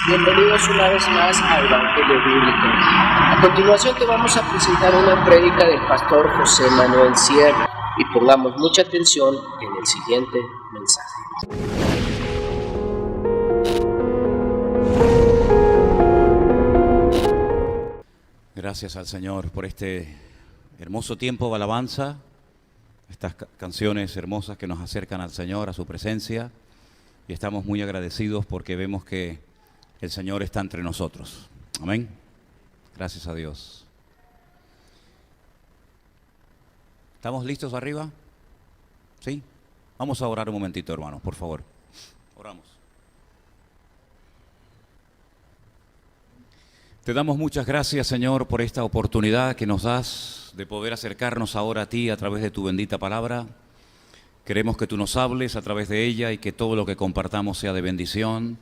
Bienvenidos una vez más a Evangelio Bíblico. A continuación te vamos a presentar una prédica del pastor José Manuel Sierra y pongamos mucha atención en el siguiente mensaje. Gracias al Señor por este hermoso tiempo de alabanza, estas canciones hermosas que nos acercan al Señor, a su presencia, y estamos muy agradecidos porque vemos que el Señor está entre nosotros. Amén. Gracias a Dios. ¿Estamos listos arriba? ¿Sí? Vamos a orar un momentito, hermanos, por favor. Oramos. Te damos muchas gracias, Señor, por esta oportunidad que nos das de poder acercarnos ahora a ti a través de tu bendita palabra. Queremos que tú nos hables a través de ella y que todo lo que compartamos sea de bendición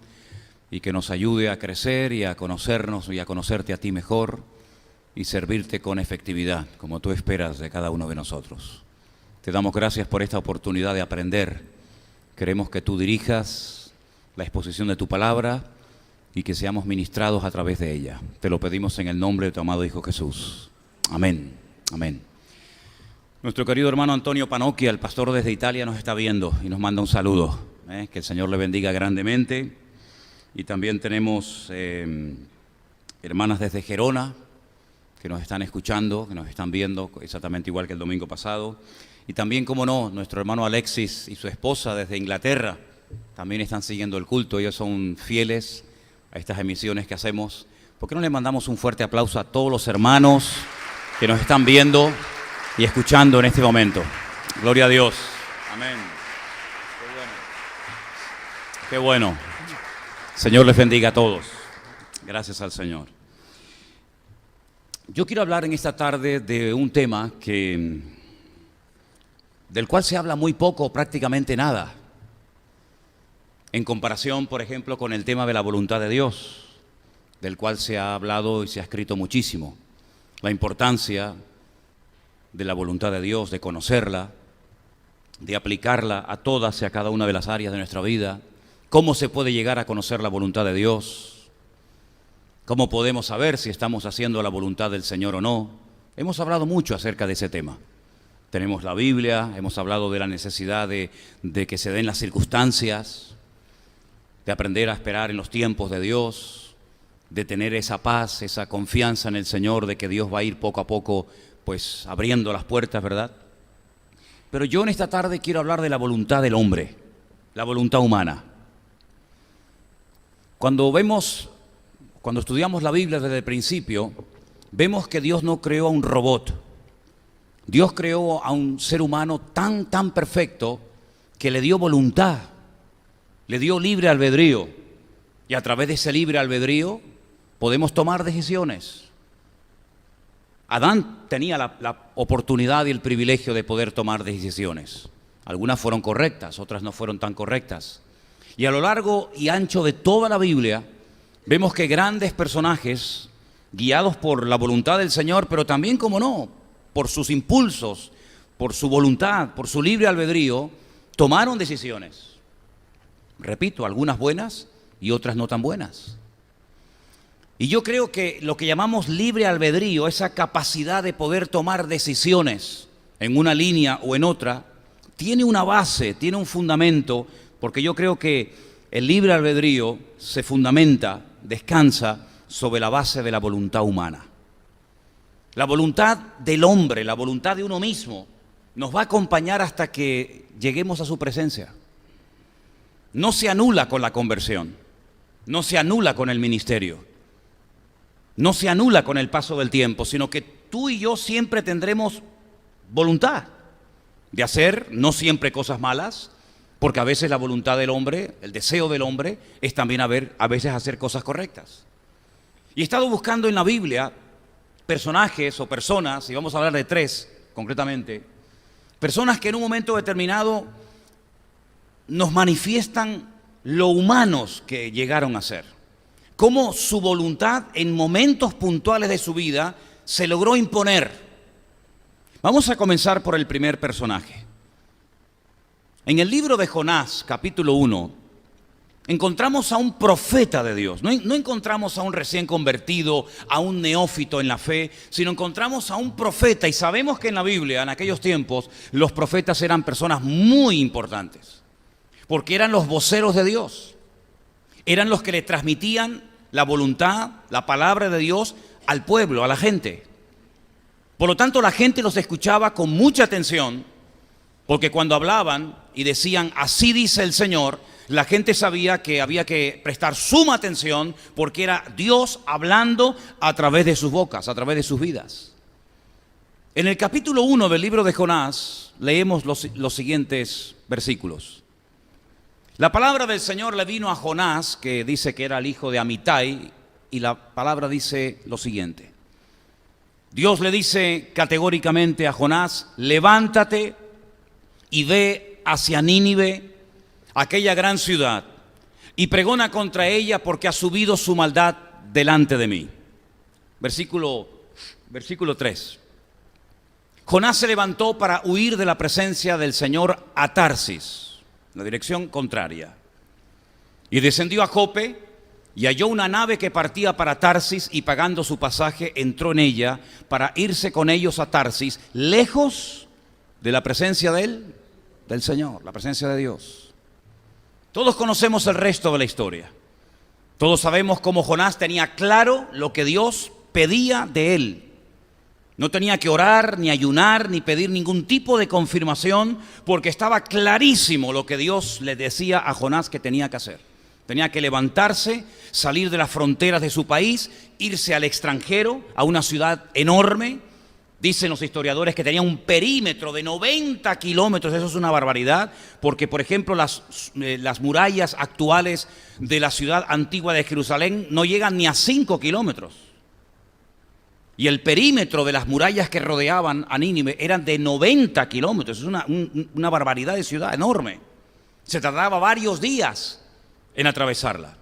y que nos ayude a crecer y a conocernos y a conocerte a ti mejor y servirte con efectividad, como tú esperas de cada uno de nosotros. Te damos gracias por esta oportunidad de aprender. Queremos que tú dirijas la exposición de tu palabra y que seamos ministrados a través de ella. Te lo pedimos en el nombre de tu amado Hijo Jesús. Amén. Amén. Nuestro querido hermano Antonio Panocchia, el pastor desde Italia, nos está viendo y nos manda un saludo. Que el Señor le bendiga grandemente. Y también tenemos hermanas desde Gerona que nos están escuchando, que nos están viendo exactamente igual que el domingo pasado. Y también, como no, nuestro hermano Alexis y su esposa desde Inglaterra también están siguiendo el culto. Ellos son fieles a estas emisiones que hacemos. ¿Por qué no le mandamos un fuerte aplauso a todos los hermanos que nos están viendo y escuchando en este momento? Gloria a Dios. Amén. Qué bueno. Señor les bendiga a todos. Gracias al Señor. Yo quiero hablar en esta tarde de un tema del cual se habla muy poco, prácticamente nada, en comparación, por ejemplo, con el tema de la voluntad de Dios, del cual se ha hablado y se ha escrito muchísimo. La importancia de la voluntad de Dios, de conocerla, de aplicarla a todas y a cada una de las áreas de nuestra vida. ¿Cómo se puede llegar a conocer la voluntad de Dios? ¿Cómo podemos saber si estamos haciendo la voluntad del Señor o no? Hemos hablado mucho acerca de ese tema. Tenemos la Biblia, hemos hablado de la necesidad de que se den las circunstancias, de aprender a esperar en los tiempos de Dios, de tener esa paz, esa confianza en el Señor, de que Dios va a ir poco a poco, pues, abriendo las puertas, ¿verdad? Pero yo en esta tarde quiero hablar de la voluntad del hombre, la voluntad humana. Cuando estudiamos la Biblia desde el principio, vemos que Dios no creó a un robot. Dios creó a un ser humano tan perfecto que le dio voluntad, le dio libre albedrío. Y a través de ese libre albedrío podemos tomar decisiones. Adán tenía la oportunidad y el privilegio de poder tomar decisiones. Algunas fueron correctas, otras no fueron tan correctas. Y a lo largo y ancho de toda la Biblia, vemos que grandes personajes, guiados por la voluntad del Señor, pero también, como no, por sus impulsos, por su voluntad, por su libre albedrío, tomaron decisiones. Repito, algunas buenas y otras no tan buenas. Y yo creo que lo que llamamos libre albedrío, esa capacidad de poder tomar decisiones en una línea o en otra, tiene una base, tiene un fundamento. Porque yo creo que el libre albedrío se fundamenta, descansa sobre la base de la voluntad humana. La voluntad del hombre, la voluntad de uno mismo, nos va a acompañar hasta que lleguemos a su presencia. No se anula con la conversión, no se anula con el ministerio, no se anula con el paso del tiempo, sino que tú y yo siempre tendremos voluntad de hacer, no siempre cosas malas, porque a veces la voluntad del hombre, el deseo del hombre, es también a veces hacer cosas correctas. Y he estado buscando en la Biblia personajes o personas, y vamos a hablar de 3 concretamente, personas que en un momento determinado nos manifiestan lo humanos que llegaron a ser. Cómo su voluntad en momentos puntuales de su vida se logró imponer. Vamos a comenzar por el primer personaje. En el libro de Jonás, capítulo 1, encontramos a un profeta de Dios. No encontramos a un recién convertido, a un neófito en la fe, sino encontramos a un profeta. Y sabemos que en la Biblia, en aquellos tiempos, los profetas eran personas muy importantes, porque eran los voceros de Dios. Eran los que le transmitían la voluntad, la palabra de Dios al pueblo, a la gente. Por lo tanto, la gente los escuchaba con mucha atención, porque cuando hablaban y decían, así dice el Señor, la gente sabía que había que prestar suma atención, porque era Dios hablando a través de sus bocas, a través de sus vidas. En el capítulo 1 del libro de Jonás, leemos los siguientes versículos. La palabra del Señor le vino a Jonás, que dice que era el hijo de Amitai, y la palabra dice lo siguiente. Dios le dice categóricamente a Jonás, levántate y ve hacia Nínive, aquella gran ciudad, y pregona contra ella porque ha subido su maldad delante de mí. Versículo 3. Jonás se levantó para huir de la presencia del Señor a Tarsis, la dirección contraria, y descendió a Jope y halló una nave que partía para Tarsis, y pagando su pasaje entró en ella para irse con ellos a Tarsis, lejos de la presencia del Señor, la presencia de Dios. Todos conocemos el resto de la historia. Todos sabemos cómo Jonás tenía claro lo que Dios pedía de él. No tenía que orar, ni ayunar, ni pedir ningún tipo de confirmación, porque estaba clarísimo lo que Dios le decía a Jonás que tenía que hacer. Tenía que levantarse, salir de las fronteras de su país, irse al extranjero, a una ciudad enorme. Dicen los historiadores que tenía un perímetro de 90 kilómetros, eso es una barbaridad, porque por ejemplo las murallas actuales de la ciudad antigua de Jerusalén no llegan ni a 5 kilómetros. Y el perímetro de las murallas que rodeaban a Nínive eran de 90 kilómetros, es una barbaridad de ciudad enorme. Se tardaba varios días en atravesarla.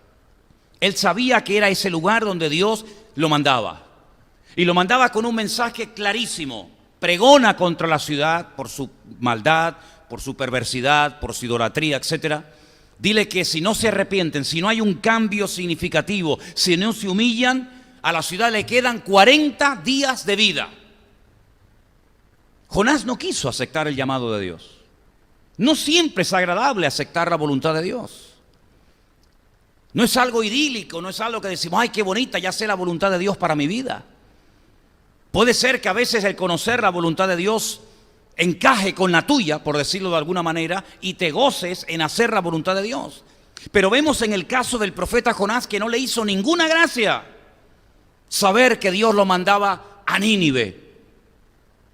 Él sabía que era ese lugar donde Dios lo mandaba. Y lo mandaba con un mensaje clarísimo. Pregona contra la ciudad por su maldad, por su perversidad, por su idolatría, etc. Dile que si no se arrepienten, si no hay un cambio significativo, si no se humillan, a la ciudad le quedan 40 días de vida. Jonás no quiso aceptar el llamado de Dios. No siempre es agradable aceptar la voluntad de Dios. No es algo idílico, no es algo que decimos, ay, qué bonita, ya sé la voluntad de Dios para mi vida. Puede ser que a veces el conocer la voluntad de Dios encaje con la tuya, por decirlo de alguna manera, y te goces en hacer la voluntad de Dios. Pero vemos en el caso del profeta Jonás que no le hizo ninguna gracia saber que Dios lo mandaba a Nínive.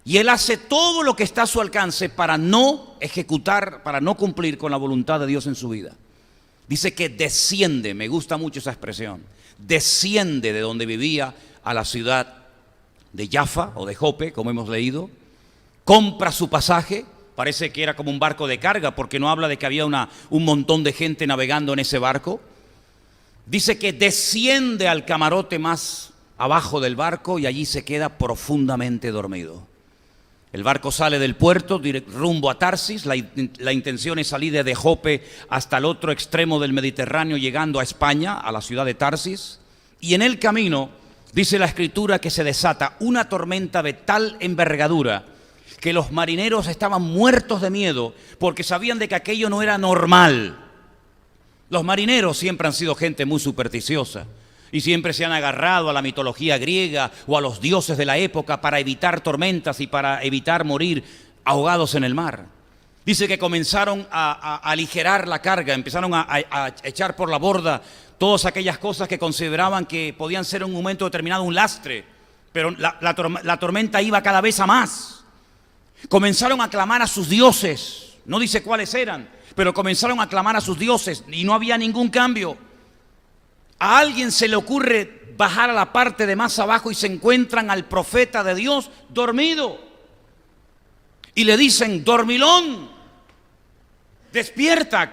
Y él hace todo lo que está a su alcance para no ejecutar, para no cumplir con la voluntad de Dios en su vida. Dice que desciende, me gusta mucho esa expresión, desciende de donde vivía a la ciudad de Jaffa o de Jope, como hemos leído, compra su pasaje, parece que era como un barco de carga, porque no habla de que había un montón de gente navegando en ese barco. Dice que desciende al camarote más abajo del barco y allí se queda profundamente dormido. El barco sale del puerto rumbo a Tarsis. La intención es salir desde Jope hasta el otro extremo del Mediterráneo, llegando a España, a la ciudad de Tarsis. Y en el camino, dice la Escritura, que se desata una tormenta de tal envergadura que los marineros estaban muertos de miedo, porque sabían de que aquello no era normal. Los marineros siempre han sido gente muy supersticiosa y siempre se han agarrado a la mitología griega o a los dioses de la época para evitar tormentas y para evitar morir ahogados en el mar. Dice que comenzaron a aligerar la carga, empezaron a echar por la borda todas aquellas cosas que consideraban que podían ser en un momento determinado un lastre, pero la tormenta iba cada vez a más. Comenzaron a clamar a sus dioses, no dice cuáles eran, pero comenzaron a clamar a sus dioses y no había ningún cambio. A alguien se le ocurre bajar a la parte de más abajo y se encuentran al profeta de Dios dormido. Y le dicen, dormilón, despierta,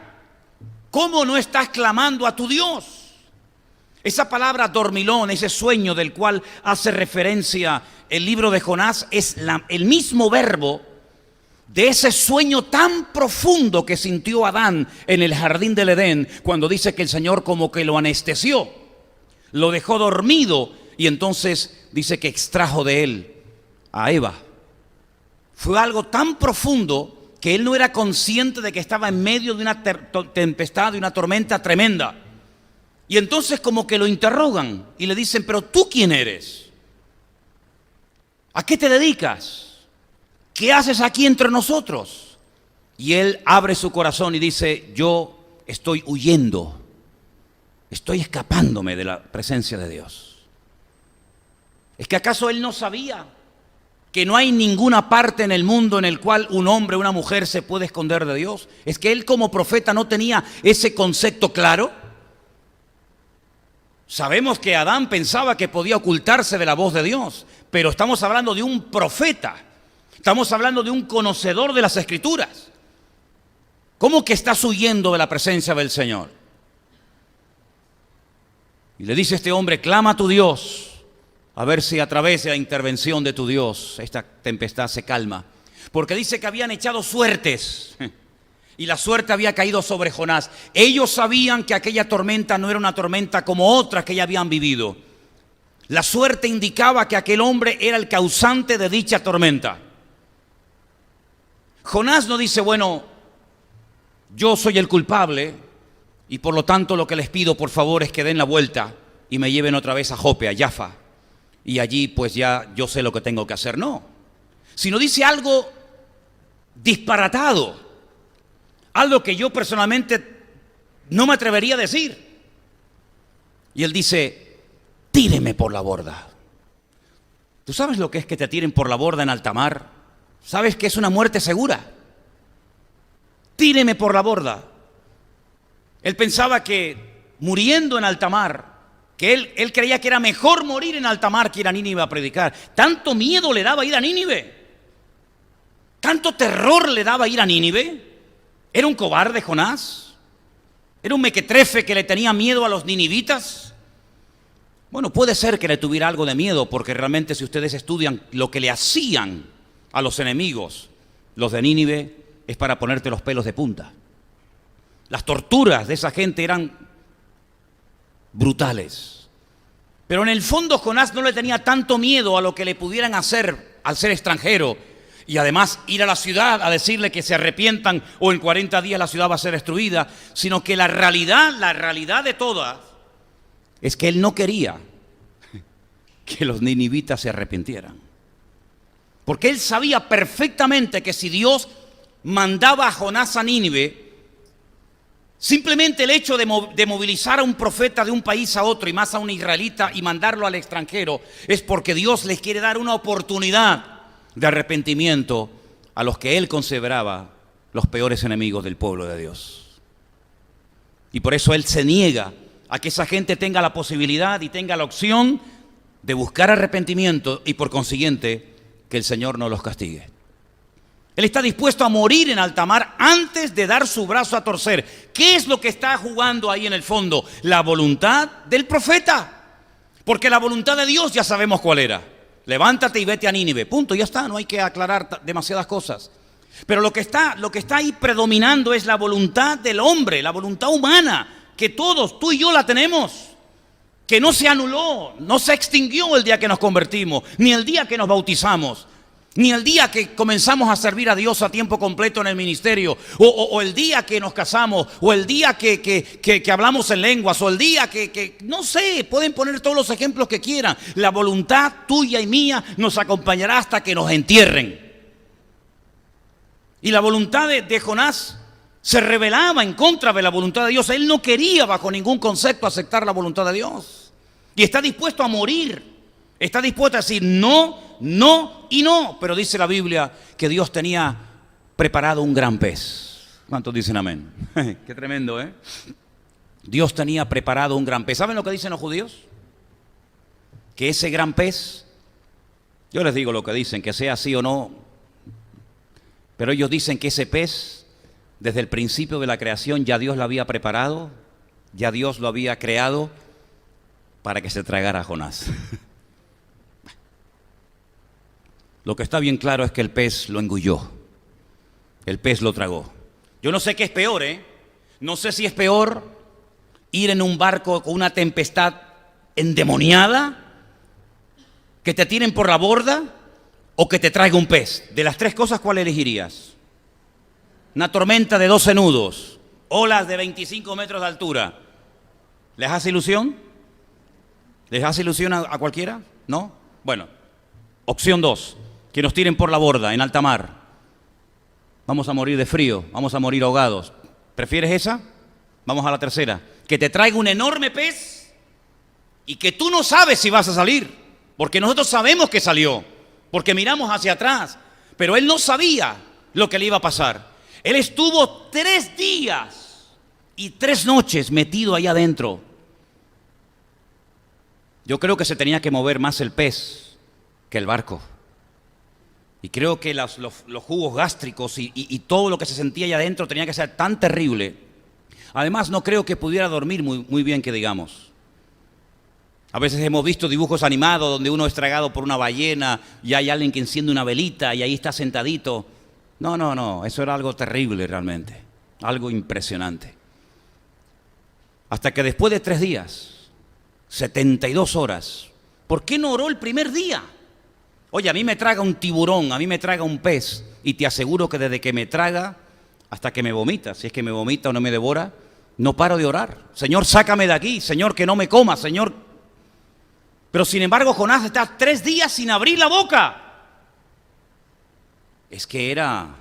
¿cómo no estás clamando a tu Dios? Esa palabra dormilón, ese sueño del cual hace referencia el libro de Jonás, es el mismo verbo de ese sueño tan profundo que sintió Adán en el jardín del Edén, cuando dice que el Señor como que lo anestesió, lo dejó dormido y entonces dice que extrajo de él a Eva. Fue algo tan profundo que él no era consciente de que estaba en medio de una tempestad, de una tormenta tremenda. Y entonces como que lo interrogan y le dicen, pero ¿tú quién eres? ¿A qué te dedicas? ¿Qué haces aquí entre nosotros? Y él abre su corazón y dice, yo estoy huyendo, estoy escapándome de la presencia de Dios. ¿Es que acaso él no sabía que no hay ninguna parte en el mundo en el cual un hombre o una mujer se puede esconder de Dios? ¿Es que él como profeta no tenía ese concepto claro? Sabemos que Adán pensaba que podía ocultarse de la voz de Dios, pero estamos hablando de un profeta. Estamos hablando de un conocedor de las Escrituras. ¿Cómo que estás huyendo de la presencia del Señor? Y le dice este hombre, clama a tu Dios, a ver si a través de la intervención de tu Dios esta tempestad se calma. Porque dice que habían echado suertes y la suerte había caído sobre Jonás. Ellos sabían que aquella tormenta no era una tormenta como otras que ya habían vivido. La suerte indicaba que aquel hombre era el causante de dicha tormenta. Jonás no dice, bueno, yo soy el culpable y por lo tanto lo que les pido por favor es que den la vuelta y me lleven otra vez a Jope, a Jaffa, y allí pues ya yo sé lo que tengo que hacer. No, sino dice algo disparatado, algo que yo personalmente no me atrevería a decir. Y él dice, tíreme por la borda. ¿Tú sabes lo que es que te tiren por la borda en alta mar? ¿Sabes que es una muerte segura? Tíreme por la borda. Él pensaba que muriendo en alta mar, que él creía que era mejor morir en alta mar que ir a Nínive a predicar. Tanto miedo le daba ir a Nínive. Tanto terror le daba ir a Nínive. ¿Era un cobarde Jonás? ¿Era un mequetrefe que le tenía miedo a los ninivitas? Bueno, puede ser que le tuviera algo de miedo, porque realmente si ustedes estudian lo que le hacían a los enemigos, los de Nínive, es para ponerte los pelos de punta. Las torturas de esa gente eran brutales. Pero en el fondo Jonás no le tenía tanto miedo a lo que le pudieran hacer al ser extranjero y además ir a la ciudad a decirle que se arrepientan o en 40 días la ciudad va a ser destruida, sino que la realidad de todas es que él no quería que los ninivitas se arrepintieran. Porque él sabía perfectamente que si Dios mandaba a Jonás a Nínive, simplemente el hecho de movilizar a un profeta de un país a otro y más a un israelita y mandarlo al extranjero es porque Dios les quiere dar una oportunidad de arrepentimiento a los que él consideraba los peores enemigos del pueblo de Dios. Y por eso él se niega a que esa gente tenga la posibilidad y tenga la opción de buscar arrepentimiento y por consiguiente que el Señor no los castigue. Él está dispuesto a morir en alta mar antes de dar su brazo a torcer. ¿Qué es lo que está jugando ahí en el fondo? La voluntad del profeta. Porque la voluntad de Dios ya sabemos cuál era. Levántate y vete a Nínive. Punto, ya está, no hay que aclarar demasiadas cosas. Pero lo que está ahí predominando es la voluntad del hombre, la voluntad humana, que todos, tú y yo la tenemos. Que no se anuló, no se extinguió el día que nos convertimos, ni el día que nos bautizamos, ni el día que comenzamos a servir a Dios a tiempo completo en el ministerio, o el día que nos casamos, o el día que hablamos en lenguas, o el día que no sé, pueden poner todos los ejemplos que quieran. La voluntad tuya y mía nos acompañará hasta que nos entierren. Y la voluntad de Jonás se rebelaba en contra de la voluntad de Dios. Él no quería bajo ningún concepto aceptar la voluntad de Dios. Y está dispuesto a morir. Está dispuesto a decir no, no y no. Pero dice la Biblia que Dios tenía preparado un gran pez. ¿Cuántos dicen amén? Qué tremendo, ¿eh? Dios tenía preparado un gran pez. ¿Saben lo que dicen los judíos? Que ese gran pez, yo les digo lo que dicen, que sea así o no, pero ellos dicen que ese pez, desde el principio de la creación, ya Dios lo había preparado, ya Dios lo había creado para que se tragara a Jonás. Lo que está bien claro es que el pez lo engulló. el pez lo tragó. Yo no sé qué es peor, No sé si es peor ir en un barco con una tempestad endemoniada, que te tiren por la borda o que te traiga un pez. De las tres cosas, ¿cuál elegirías? Una tormenta de 12 nudos, olas de 25 metros de altura. ¿Les hace ilusión? ¿Les hace ilusión a cualquiera? ¿No? Bueno, opción 2, que nos tiren por la borda en alta mar. Vamos a morir de frío, vamos a morir ahogados. ¿Prefieres esa? Vamos a la tercera. Que te traiga un enorme pez y que tú no sabes si vas a salir, porque nosotros sabemos que salió, porque miramos hacia atrás, pero él no sabía lo que le iba a pasar. Él estuvo 3 días y 3 noches metido ahí adentro. Yo creo que se tenía que mover más el pez que el barco. Y creo que los jugos gástricos y todo lo que se sentía ahí adentro tenía que ser tan terrible. Además, no creo que pudiera dormir muy bien, que digamos. A veces hemos visto dibujos animados donde uno es tragado por una ballena y hay alguien que enciende una velita y ahí está sentadito. No, eso era algo terrible realmente, algo impresionante. Hasta que después de 3 días, 72 horas, ¿por qué no oró el primer día? Oye, a mí me traga un tiburón, a mí me traga un pez, y te aseguro que desde que me traga hasta que me vomita, si es que me vomita o no me devora, no paro de orar. Señor, sácame de aquí, Señor, que no me coma, Señor. Pero sin embargo, Jonás está 3 días sin abrir la boca. Es que era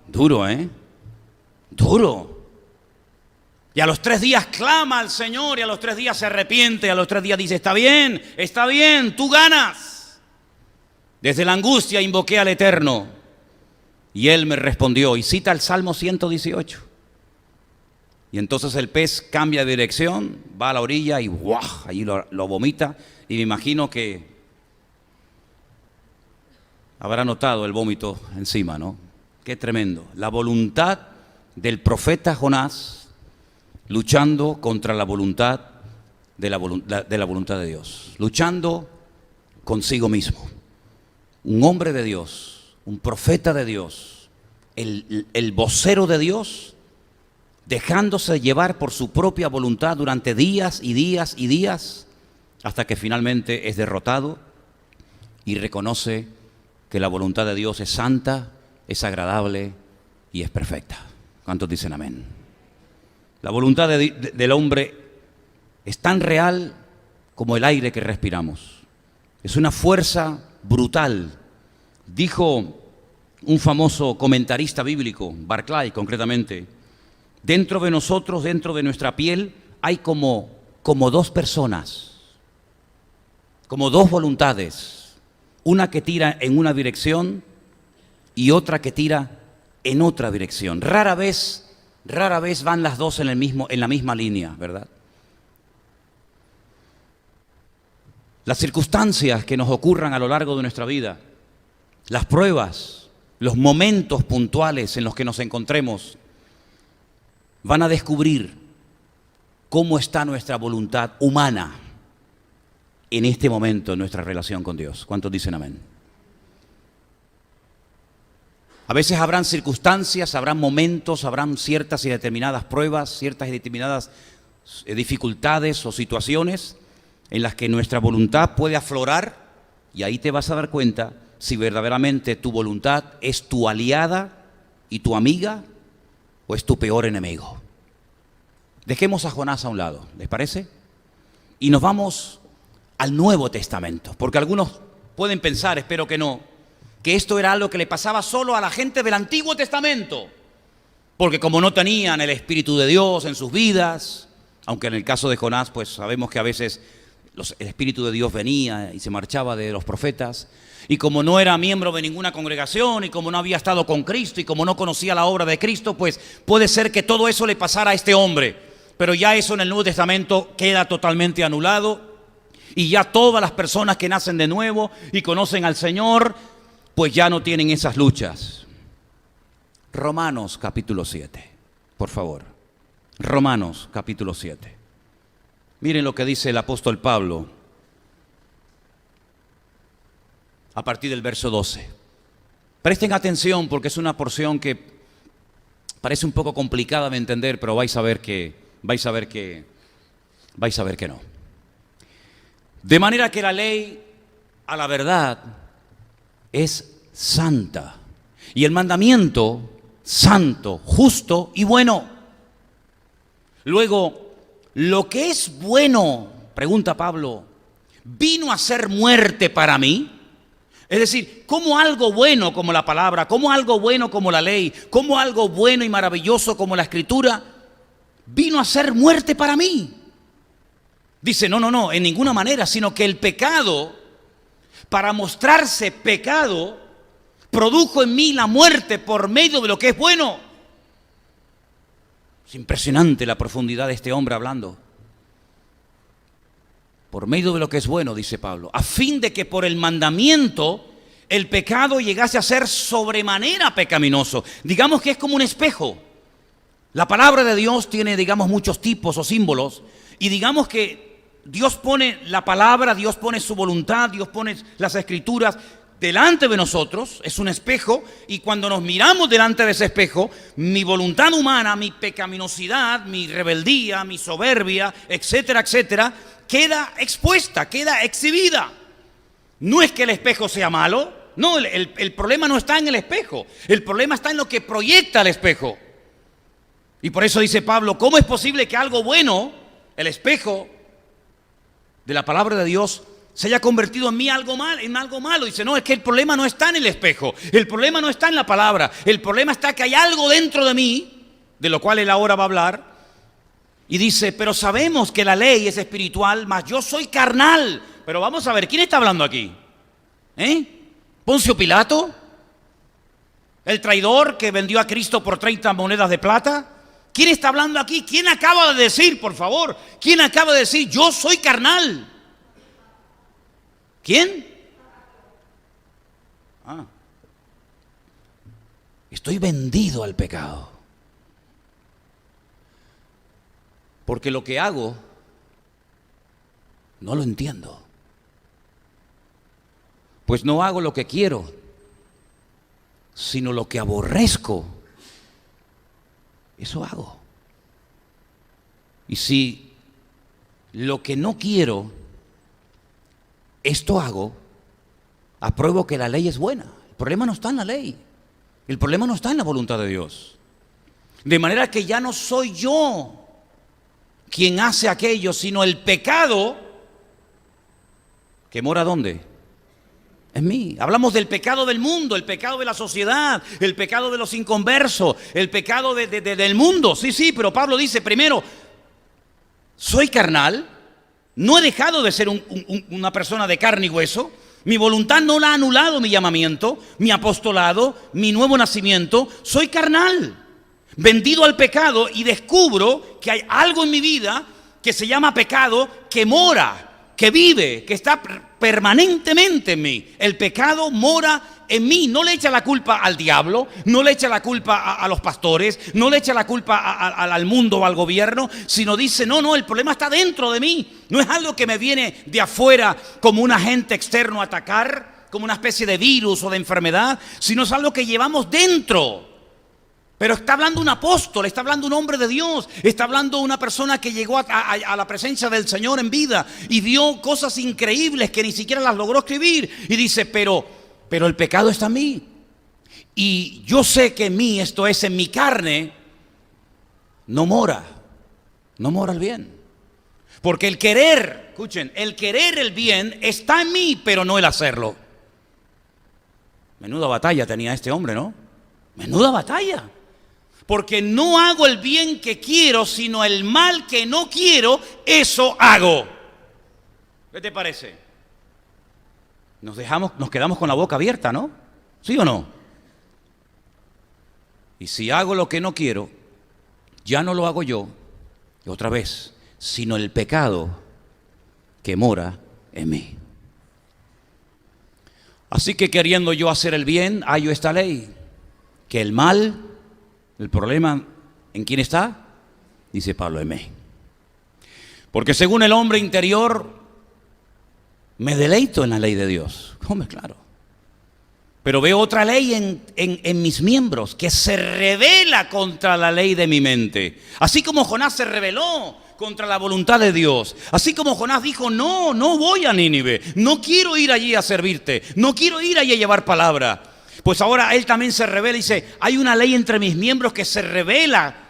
duro, Duro. Y a los 3 días clama al Señor, y a los 3 días se arrepiente, y a los 3 días dice, está bien, tú ganas. Desde la angustia invoqué al Eterno, y Él me respondió. Y cita el Salmo 118. Y entonces el pez cambia de dirección, va a la orilla y ¡guau! Allí lo vomita. Y me imagino que habrá notado el vómito encima, ¿no? Qué tremendo. La voluntad del profeta Jonás luchando contra la voluntad de la voluntad de Dios, luchando consigo mismo. Un hombre de Dios, un profeta de Dios, el vocero de Dios, dejándose llevar por su propia voluntad durante días y días y días, hasta que finalmente es derrotado y reconoce que la voluntad de Dios es santa, es agradable y es perfecta. ¿Cuántos dicen amén? La voluntad del hombre es tan real como el aire que respiramos. Es una fuerza brutal. Dijo un famoso comentarista bíblico, Barclay concretamente, dentro de nosotros, dentro de nuestra piel, hay como 2 personas, como 2 voluntades, una que tira en una dirección y otra que tira en otra dirección. Rara vez van las 2 en la misma línea, ¿verdad? Las circunstancias que nos ocurran a lo largo de nuestra vida, las pruebas, los momentos puntuales en los que nos encontremos, van a descubrir cómo está nuestra voluntad humana en este momento en nuestra relación con Dios. ¿Cuántos dicen amén? A veces habrán circunstancias, habrán momentos, habrán ciertas y determinadas pruebas, ciertas y determinadas dificultades o situaciones en las que nuestra voluntad puede aflorar, y ahí te vas a dar cuenta si verdaderamente tu voluntad es tu aliada y tu amiga o es tu peor enemigo. Dejemos a Jonás a un lado, ¿les parece? Y nos vamos al Nuevo Testamento, porque algunos pueden pensar, espero que no, que esto era algo que le pasaba solo a la gente del Antiguo Testamento, porque como no tenían el Espíritu de Dios en sus vidas, aunque en el caso de Jonás pues sabemos que a veces el Espíritu de Dios venía y se marchaba de los profetas, y como no era miembro de ninguna congregación, y como no había estado con Cristo, y como no conocía la obra de Cristo, pues puede ser que todo eso le pasara a este hombre, pero ya eso en el Nuevo Testamento queda totalmente anulado, y ya todas las personas que nacen de nuevo y conocen al Señor, pues ya no tienen esas luchas. Romanos capítulo 7, por favor. Romanos capítulo 7. Miren lo que dice el apóstol Pablo a partir del verso 12. Presten atención porque es una porción que parece un poco complicada de entender, pero vais a ver que no. De manera que la ley a la verdad es santa y el mandamiento santo, justo y bueno. Luego, lo que es bueno, pregunta Pablo, ¿vino a ser muerte para mí? Es decir, ¿cómo algo bueno como la palabra, cómo algo bueno como la ley, cómo algo bueno y maravilloso como la escritura vino a ser muerte para mí? Dice, no, en ninguna manera, sino que el pecado, para mostrarse pecado, produjo en mí la muerte por medio de lo que es bueno. Es impresionante la profundidad de este hombre hablando. Por medio de lo que es bueno, dice Pablo, a fin de que por el mandamiento el pecado llegase a ser sobremanera pecaminoso. Digamos que es como un espejo. La palabra de Dios tiene, digamos, muchos tipos o símbolos, y digamos que Dios pone la palabra, Dios pone su voluntad, Dios pone las escrituras delante de nosotros, es un espejo, y cuando nos miramos delante de ese espejo, mi voluntad humana, mi pecaminosidad, mi rebeldía, mi soberbia, etcétera, etcétera, queda expuesta, queda exhibida. No es que el espejo sea malo, no, el problema no está en el espejo, el problema está en lo que proyecta el espejo. Y por eso dice Pablo, ¿cómo es posible que algo bueno, el espejo de la palabra de Dios, se haya convertido en mí en algo malo? Dice, no, es que el problema no está en el espejo, el problema no está en la palabra, el problema está que hay algo dentro de mí, de lo cual él ahora va a hablar. Y dice, pero sabemos que la ley es espiritual, mas yo soy carnal. Pero vamos a ver, ¿quién está hablando aquí? ¿Poncio Pilato? ¿El traidor que vendió a Cristo por 30 monedas de plata? ¿Quién está hablando aquí? ¿Quién acaba de decir, por favor? ¿Quién acaba de decir, yo soy carnal? ¿Quién? Estoy vendido al pecado. Porque lo que hago no lo entiendo. Pues no hago lo que quiero, sino lo que aborrezco. Eso hago. Y si lo que no quiero, esto hago, apruebo que la ley es buena. El problema no está en la ley. El problema no está en la voluntad de Dios. De manera que ya no soy yo quien hace aquello, sino el pecado que mora ¿dónde? En mí. Hablamos del pecado del mundo, el pecado de la sociedad, el pecado de los inconversos, el pecado del mundo. Sí, pero Pablo dice, primero, soy carnal, no he dejado de ser una persona de carne y hueso, mi voluntad no la ha anulado mi llamamiento, mi apostolado, mi nuevo nacimiento, soy carnal, vendido al pecado, y descubro que hay algo en mi vida que se llama pecado, que mora, que vive, que está permanentemente en mí. El pecado mora en mí. No le echa la culpa al diablo, no le echa la culpa a los pastores, no le echa la culpa al mundo o al gobierno, sino dice, no, el problema está dentro de mí. No es algo que me viene de afuera como un agente externo a atacar, como una especie de virus o de enfermedad, sino es algo que llevamos dentro. Pero está hablando un apóstol, está hablando un hombre de Dios, está hablando una persona que llegó a la presencia del Señor en vida y vio cosas increíbles que ni siquiera las logró escribir. Y dice, pero el pecado está en mí. Y yo sé que en mí, esto es, en mi carne, no mora el bien. Porque el querer, escuchen, el querer el bien está en mí, pero no el hacerlo. Menuda batalla tenía este hombre, ¿no? Menuda batalla. Porque no hago el bien que quiero, sino el mal que no quiero, eso hago. ¿Qué te parece? Nos quedamos con la boca abierta, ¿no? ¿Sí o no? Y si hago lo que no quiero, ya no lo hago yo, y otra vez, sino el pecado que mora en mí. Así que queriendo yo hacer el bien, hallo esta ley, que el mal, el problema, ¿en quién está? Dice Pablo, en mí. Porque según el hombre interior, me deleito en la ley de Dios. Hombre, claro. Pero veo otra ley en mis miembros que se rebela contra la ley de mi mente. Así como Jonás se rebeló contra la voluntad de Dios. Así como Jonás dijo, no voy a Nínive. No quiero ir allí a servirte. No quiero ir allí a llevar palabra. Pues ahora él también se revela y dice, hay una ley entre mis miembros que se rebela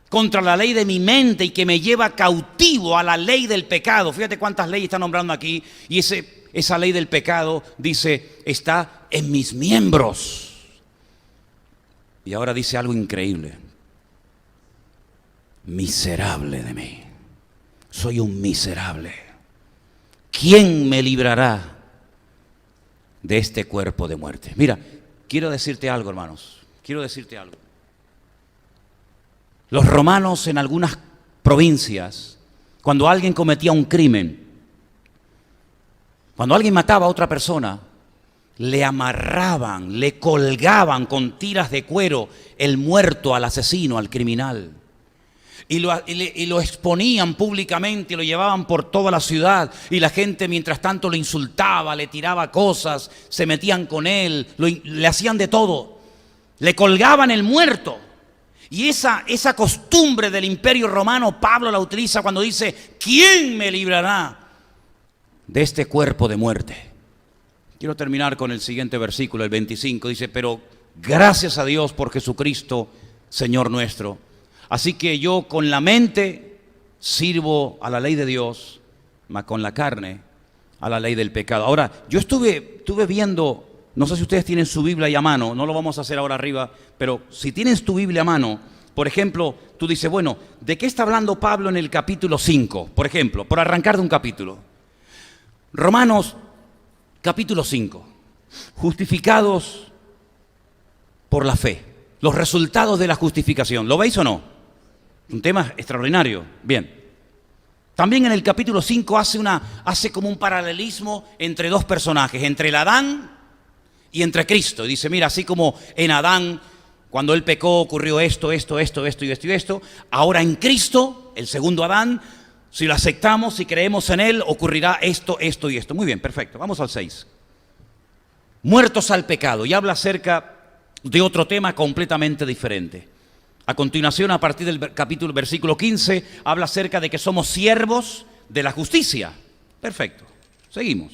contra la ley de mi mente y que me lleva cautivo a la ley del pecado. Fíjate cuántas leyes está nombrando aquí. Y esa ley del pecado, dice, está en mis miembros. Y ahora dice algo increíble. Miserable de mí. Soy un miserable. ¿Quién me librará de este cuerpo de muerte? Mira, quiero decirte algo, hermanos. Quiero decirte algo. Los romanos en algunas provincias, cuando alguien cometía un crimen, cuando alguien mataba a otra persona, le amarraban, le colgaban con tiras de cuero el muerto al asesino, al criminal. Y lo exponían públicamente, lo llevaban por toda la ciudad. Y la gente mientras tanto lo insultaba, le tiraba cosas, se metían con él, le hacían de todo. Le colgaban el muerto. Y esa costumbre del Imperio Romano, Pablo la utiliza cuando dice, ¿quién me librará de este cuerpo de muerte? Quiero terminar con el siguiente versículo, el 25. Dice, pero gracias a Dios por Jesucristo, Señor nuestro. Así que yo con la mente sirvo a la ley de Dios, mas con la carne a la ley del pecado. Ahora, yo estuve viendo, no sé si ustedes tienen su Biblia ahí a mano, no lo vamos a hacer ahora arriba, pero si tienes tu Biblia a mano, por ejemplo, tú dices, bueno, ¿de qué está hablando Pablo en el capítulo 5? Por ejemplo, por arrancar de un capítulo. Romanos, capítulo 5. Justificados por la fe. Los resultados de la justificación. ¿Lo veis o no? Un tema extraordinario. Bien. También en el capítulo 5 hace como un paralelismo entre dos personajes, entre el Adán y entre Cristo. Y dice, mira, así como en Adán, cuando él pecó, ocurrió esto, ahora en Cristo, el segundo Adán, si lo aceptamos, si creemos en él, ocurrirá esto y esto. Muy bien, perfecto. Vamos al 6. Muertos al pecado. Y habla acerca de otro tema completamente diferente. A continuación, a partir del versículo 15, habla acerca de que somos siervos de la justicia. Perfecto. Seguimos.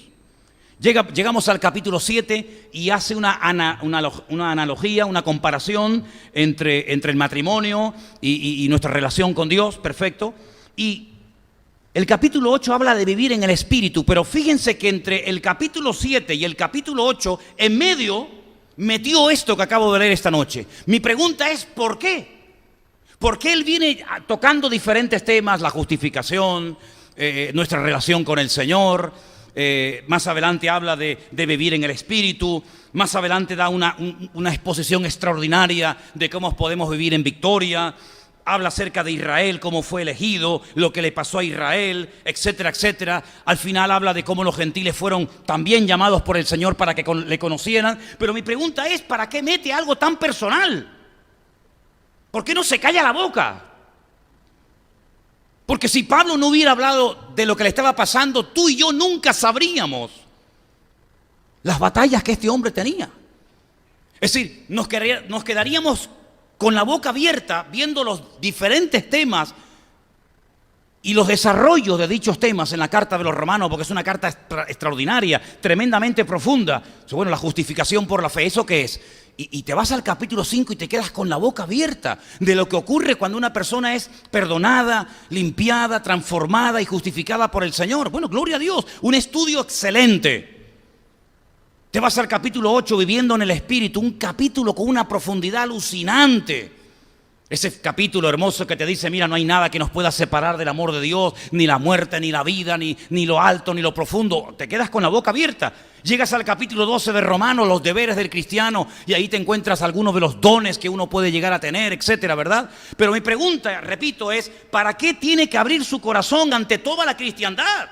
Llegamos al capítulo 7 y hace una analogía, una comparación entre el matrimonio y nuestra relación con Dios. Perfecto. Y el capítulo 8 habla de vivir en el Espíritu, pero fíjense que entre el capítulo 7 y el capítulo 8, en medio, metió esto que acabo de leer esta noche. Mi pregunta es, ¿por qué? ¿Por qué él viene tocando diferentes temas? La justificación, nuestra relación con el Señor. Más adelante habla de vivir en el Espíritu. Más adelante da una exposición extraordinaria de cómo podemos vivir en victoria. Habla acerca de Israel, cómo fue elegido, lo que le pasó a Israel, etcétera, etcétera. Al final habla de cómo los gentiles fueron también llamados por el Señor para que le conocieran. Pero mi pregunta es, ¿para qué mete algo tan personal? ¿Por qué no se calla la boca? Porque si Pablo no hubiera hablado de lo que le estaba pasando, tú y yo nunca sabríamos las batallas que este hombre tenía. Es decir, nos quedaríamos con la boca abierta viendo los diferentes temas y los desarrollos de dichos temas en la carta de los Romanos, porque es una carta extraordinaria, tremendamente profunda. Bueno, la justificación por la fe, ¿eso qué es? Y te vas al capítulo 5 y te quedas con la boca abierta de lo que ocurre cuando una persona es perdonada, limpiada, transformada y justificada por el Señor. Bueno, gloria a Dios, un estudio excelente. Te vas al capítulo 8, viviendo en el Espíritu, un capítulo con una profundidad alucinante. Ese capítulo hermoso que te dice, mira, no hay nada que nos pueda separar del amor de Dios, ni la muerte, ni la vida, ni lo alto, ni lo profundo. Te quedas con la boca abierta. Llegas al capítulo 12 de Romanos, los deberes del cristiano, y ahí te encuentras algunos de los dones que uno puede llegar a tener, etcétera, ¿verdad? Pero mi pregunta, repito, es, ¿para qué tiene que abrir su corazón ante toda la cristiandad?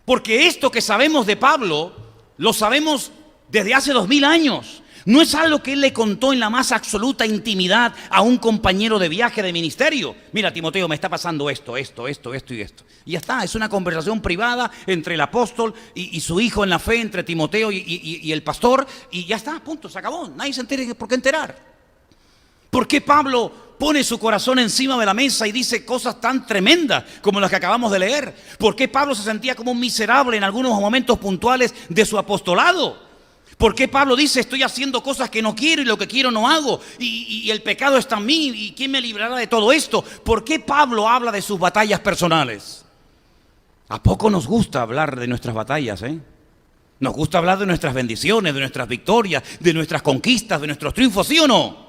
Porque esto que sabemos de Pablo, lo sabemos desde hace 2000 años. No es algo que él le contó en la más absoluta intimidad a un compañero de viaje de ministerio. Mira, Timoteo, me está pasando esto y esto. Y ya está, es una conversación privada entre el apóstol y su hijo en la fe, entre Timoteo y el pastor, y ya está, punto, se acabó. Nadie se entere por qué enterar. ¿Por qué Pablo pone su corazón encima de la mesa y dice cosas tan tremendas como las que acabamos de leer? ¿Por qué Pablo se sentía como un miserable en algunos momentos puntuales de su apostolado? ¿Por qué Pablo dice estoy haciendo cosas que no quiero y lo que quiero no hago? Y el pecado está en mí y ¿quién me librará de todo esto? ¿Por qué Pablo habla de sus batallas personales? ¿A poco nos gusta hablar de nuestras batallas, Nos gusta hablar de nuestras bendiciones, de nuestras victorias, de nuestras conquistas, de nuestros triunfos, ¿sí o no?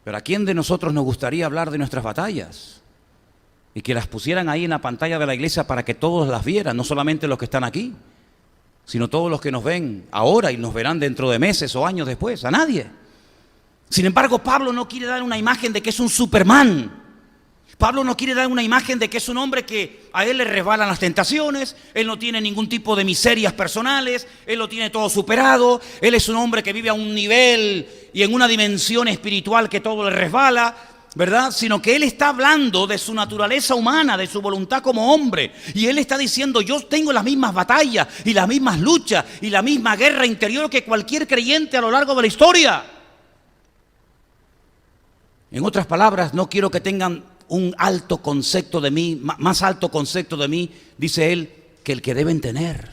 Pero ¿a quién de nosotros nos gustaría hablar de nuestras batallas? Y que las pusieran ahí en la pantalla de la iglesia para que todos las vieran, no solamente los que están aquí, sino todos los que nos ven ahora y nos verán dentro de meses o años después. A nadie. Sin embargo, Pablo no quiere dar una imagen de que es un Superman. Pablo no quiere dar una imagen de que es un hombre que a él le resbalan las tentaciones, él no tiene ningún tipo de miserias personales, él lo tiene todo superado, él es un hombre que vive a un nivel y en una dimensión espiritual que todo le resbala, ¿verdad? Sino que él está hablando de su naturaleza humana, de su voluntad como hombre. Y él está diciendo, yo tengo las mismas batallas y las mismas luchas y la misma guerra interior que cualquier creyente a lo largo de la historia. En otras palabras, no quiero que tengan un alto concepto de mí, más alto concepto de mí, dice él, que el que deben tener.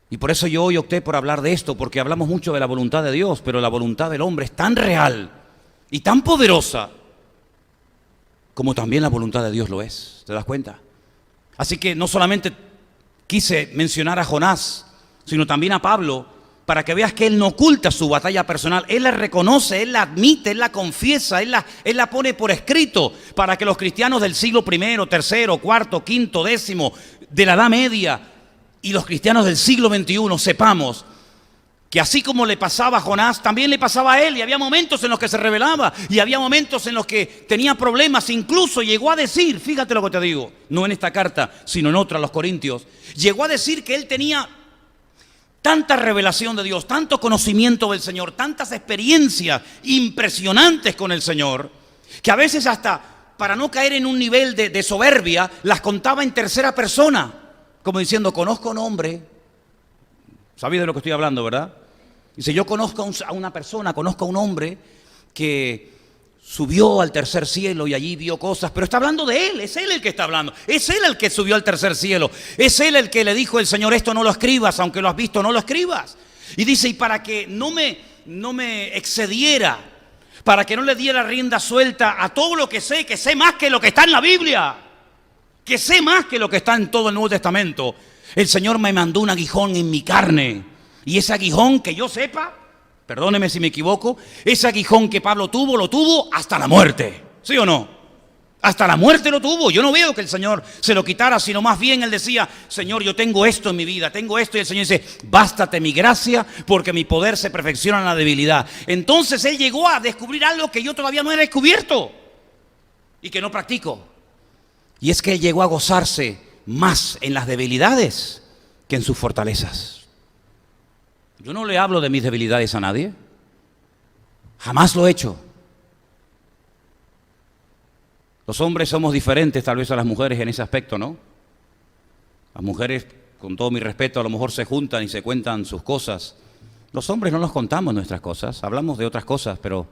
Y por eso yo hoy opté por hablar de esto, porque hablamos mucho de la voluntad de Dios, pero la voluntad del hombre es tan real y tan poderosa como también la voluntad de Dios lo es. ¿Te das cuenta? Así que no solamente quise mencionar a Jonás, sino también a Pablo, para que veas que él no oculta su batalla personal. Él la reconoce, él la admite, él la confiesa, él la pone por escrito, para que los cristianos del siglo I, III, IV, V, X, de la Edad Media y los cristianos del siglo XXI sepamos que así como le pasaba a Jonás, también le pasaba a él, y había momentos en los que se rebelaba, y había momentos en los que tenía problemas, incluso llegó a decir, fíjate lo que te digo, no en esta carta, sino en otra, a los Corintios, llegó a decir que él tenía tanta revelación de Dios, tanto conocimiento del Señor, tantas experiencias impresionantes con el Señor, que a veces hasta para no caer en un nivel de soberbia, las contaba en tercera persona, como diciendo, conozco a un hombre. ¿Sabéis de lo que estoy hablando, verdad? Dice, yo conozco a una persona, conozco a un hombre que subió al tercer cielo y allí vio cosas, pero está hablando de él, es él el que está hablando, es él el que subió al tercer cielo, es él el que le dijo al Señor, esto no lo escribas, aunque lo has visto, no lo escribas. Y dice, y para que no me excediera, para que no le diera rienda suelta a todo lo que sé más que lo que está en la Biblia, que sé más que lo que está en todo el Nuevo Testamento, el Señor me mandó un aguijón en mi carne, y ese aguijón que yo sepa, perdóneme si me equivoco, ese aguijón que Pablo tuvo, lo tuvo hasta la muerte, ¿sí o no? Hasta la muerte lo tuvo. Yo no veo que el Señor se lo quitara, sino más bien él decía, Señor, yo tengo esto en mi vida, tengo esto, y el Señor dice, bástate mi gracia, porque mi poder se perfecciona en la debilidad. Entonces él llegó a descubrir algo que yo todavía no he descubierto y que no practico, y es que él llegó a gozarse más en las debilidades que en sus fortalezas. Yo no le hablo de mis debilidades a nadie, jamás lo he hecho. Los hombres somos diferentes tal vez a las mujeres en ese aspecto, ¿no? Las mujeres, con todo mi respeto, a lo mejor se juntan y se cuentan sus cosas. Los hombres no nos contamos nuestras cosas, hablamos de otras cosas, pero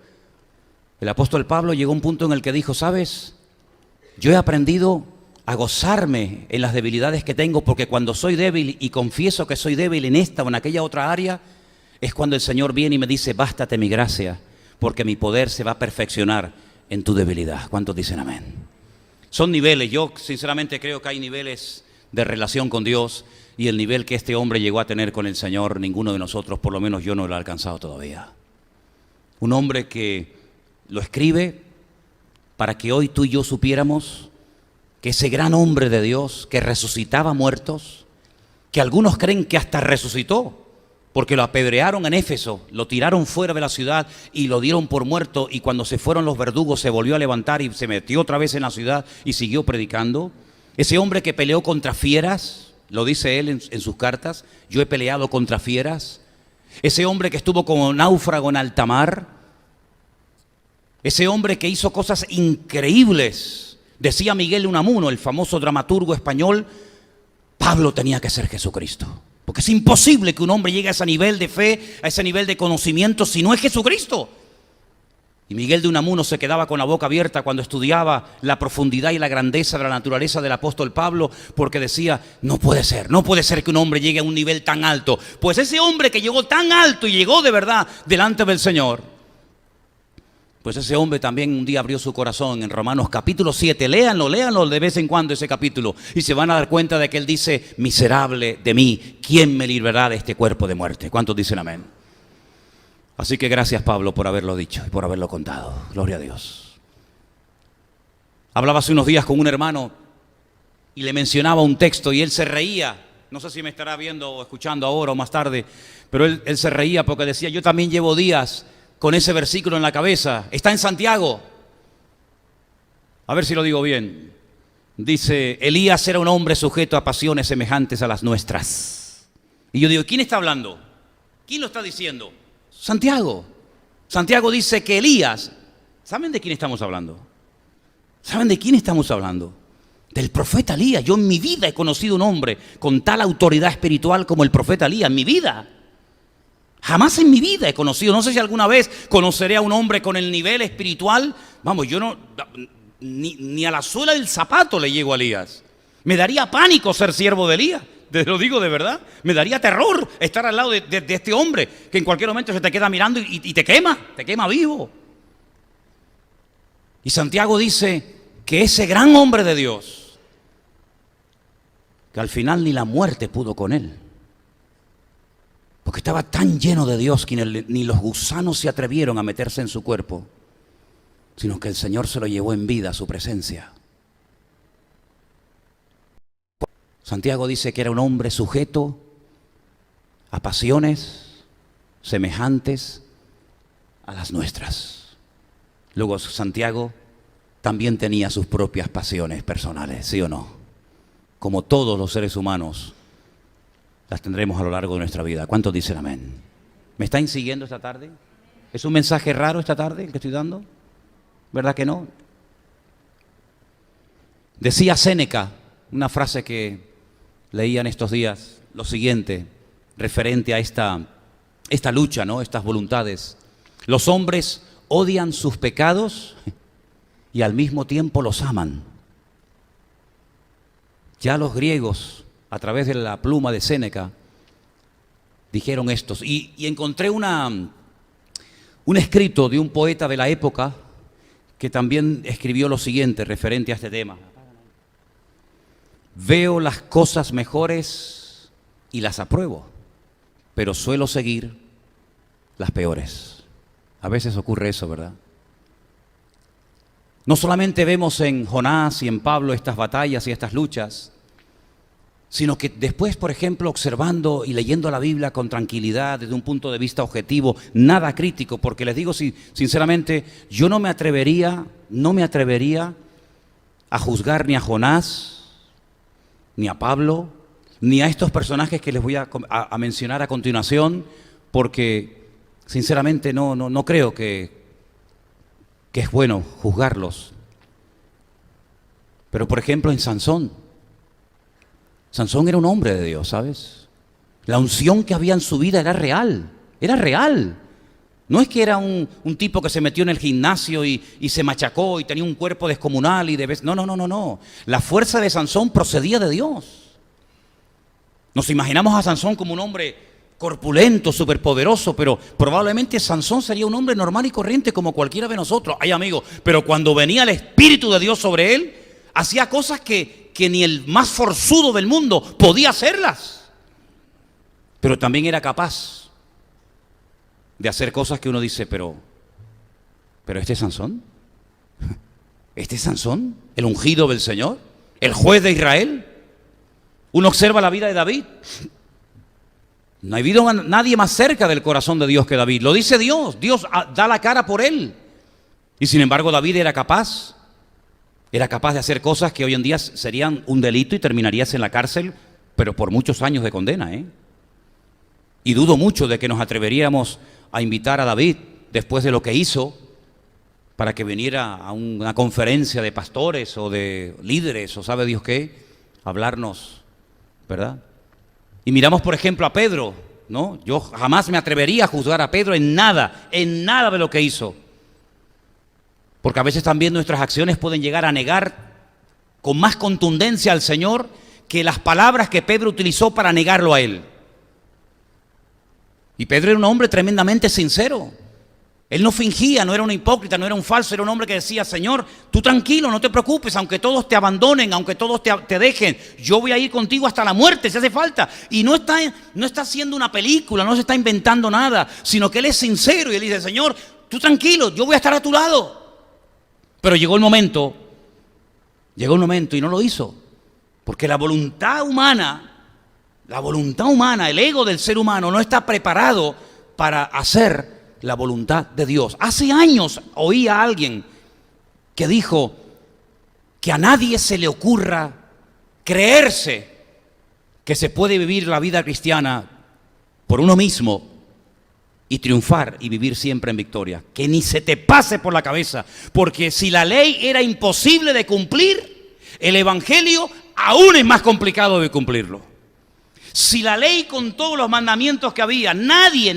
el apóstol Pablo llegó a un punto en el que dijo, ¿sabes? Yo he aprendido a gozarme en las debilidades que tengo, porque cuando soy débil y confieso que soy débil en esta o en aquella otra área, es cuando el Señor viene y me dice, bástate mi gracia, porque mi poder se va a perfeccionar en tu debilidad. ¿Cuántos dicen amén? Son niveles. Yo sinceramente creo que hay niveles de relación con Dios, y el nivel que este hombre llegó a tener con el Señor, ninguno de nosotros, por lo menos yo, no lo he alcanzado todavía. Un hombre que lo escribe para que hoy tú y yo supiéramos que ese gran hombre de Dios que resucitaba muertos, que algunos creen que hasta resucitó, porque lo apedrearon en Éfeso, lo tiraron fuera de la ciudad y lo dieron por muerto, y cuando se fueron los verdugos se volvió a levantar y se metió otra vez en la ciudad y siguió predicando. Ese hombre que peleó contra fieras, lo dice él en sus cartas, yo he peleado contra fieras. Ese hombre que estuvo como náufrago en alta mar, ese hombre que hizo cosas increíbles. Decía Miguel de Unamuno, el famoso dramaturgo español, Pablo tenía que ser Jesucristo. Porque es imposible que un hombre llegue a ese nivel de fe, a ese nivel de conocimiento, si no es Jesucristo. Y Miguel de Unamuno se quedaba con la boca abierta cuando estudiaba la profundidad y la grandeza de la naturaleza del apóstol Pablo, porque decía, no puede ser que un hombre llegue a un nivel tan alto. Pues ese hombre que llegó tan alto y llegó de verdad delante del Señor, pues ese hombre también un día abrió su corazón en Romanos capítulo 7. Léanlo de vez en cuando ese capítulo y se van a dar cuenta de que él dice, miserable de mí, ¿quién me librará de este cuerpo de muerte? ¿Cuántos dicen amén? Así que gracias, Pablo, por haberlo dicho y por haberlo contado. Gloria a Dios. Hablaba hace unos días con un hermano y le mencionaba un texto y él se reía. No sé si me estará viendo o escuchando ahora o más tarde, pero él se reía porque decía, yo también llevo días con ese versículo en la cabeza. Está en Santiago. A ver si lo digo bien. Dice, Elías era un hombre sujeto a pasiones semejantes a las nuestras. Y yo digo, ¿quién está hablando? ¿Quién lo está diciendo? Santiago. Santiago dice que Elías, ¿saben de quién estamos hablando? ¿Saben de quién estamos hablando? Del profeta Elías. Yo en mi vida he conocido un hombre con tal autoridad espiritual como el profeta Elías, en mi vida. Jamás en mi vida he conocido, no sé si alguna vez conoceré a un hombre con el nivel espiritual. Vamos, yo no, ni a la suela del zapato le llego a Elías. Me daría pánico ser siervo de Elías. Te lo digo de verdad, me daría terror estar al lado de este hombre que en cualquier momento se te queda mirando y te quema vivo. Y Santiago dice que ese gran hombre de Dios, que al final ni la muerte pudo con él, porque estaba tan lleno de Dios que ni los gusanos se atrevieron a meterse en su cuerpo, sino que el Señor se lo llevó en vida a su presencia. Santiago dice que era un hombre sujeto a pasiones semejantes a las nuestras. Luego Santiago también tenía sus propias pasiones personales, ¿sí o no? Como todos los seres humanos, las tendremos a lo largo de nuestra vida. ¿Cuántos dicen amén? ¿Me están siguiendo esta tarde? ¿Es un mensaje raro esta tarde el que estoy dando? ¿Verdad que no? Decía Séneca, una frase que leía en estos días, lo siguiente, referente a esta lucha, ¿no? Estas voluntades. Los hombres odian sus pecados y al mismo tiempo los aman. Ya los griegos, a través de la pluma de Séneca, dijeron estos. Y encontré un escrito de un poeta de la época que también escribió lo siguiente referente a este tema. Veo las cosas mejores y las apruebo, pero suelo seguir las peores. A veces ocurre eso, ¿verdad? No solamente vemos en Jonás y en Pablo estas batallas y estas luchas, sino que después, por ejemplo, observando y leyendo la Biblia con tranquilidad, desde un punto de vista objetivo, nada crítico, porque les digo sinceramente, yo no me atrevería a juzgar ni a Jonás, ni a Pablo, ni a estos personajes que les voy a mencionar a continuación, porque sinceramente no creo que es bueno juzgarlos. Pero por ejemplo en Sansón era un hombre de Dios, ¿sabes? La unción que había en su vida era real. No es que era un tipo que se metió en el gimnasio y se machacó y tenía un cuerpo descomunal y no. La fuerza de Sansón procedía de Dios. Nos imaginamos a Sansón como un hombre corpulento, superpoderoso, pero probablemente Sansón sería un hombre normal y corriente como cualquiera de nosotros. Ay, amigo, pero cuando venía el Espíritu de Dios sobre él, hacía cosas que ni el más forzudo del mundo podía hacerlas. Pero también era capaz de hacer cosas que uno dice, pero ¿este es Sansón? ¿Este es Sansón? ¿El ungido del Señor? ¿El juez de Israel? Uno observa la vida de David. No ha habido nadie más cerca del corazón de Dios que David. Lo dice Dios. Dios da la cara por él. Y sin embargo David era capaz de hacer cosas que hoy en día serían un delito y terminarías en la cárcel pero por muchos años de condena, ¿eh? Y dudo mucho de que nos atreveríamos a invitar a David, después de lo que hizo, para que viniera a una conferencia de pastores o de líderes o sabe Dios qué, a hablarnos, ¿verdad? Y miramos, por ejemplo, a Pedro, ¿no? Yo jamás me atrevería a juzgar a Pedro en nada de lo que hizo. Porque a veces también nuestras acciones pueden llegar a negar con más contundencia al Señor que las palabras que Pedro utilizó para negarlo a Él. Y Pedro era un hombre tremendamente sincero. Él no fingía, no era un hipócrita, no era un falso, era un hombre que decía: Señor, tú tranquilo, no te preocupes, aunque todos te abandonen, aunque todos te dejen, yo voy a ir contigo hasta la muerte si hace falta. Y no está haciendo una película, no se está inventando nada, sino que él es sincero y él dice: Señor, tú tranquilo, yo voy a estar a tu lado. Pero llegó el momento y no lo hizo, porque la voluntad humana, el ego del ser humano no está preparado para hacer la voluntad de Dios. Hace años oí a alguien que dijo que a nadie se le ocurra creerse que se puede vivir la vida cristiana por uno mismo y triunfar y vivir siempre en victoria. Que ni se te pase por la cabeza, porque si la ley era imposible de cumplir, el evangelio aún es más complicado de cumplirlo. Si la ley con todos los mandamientos que había, nadie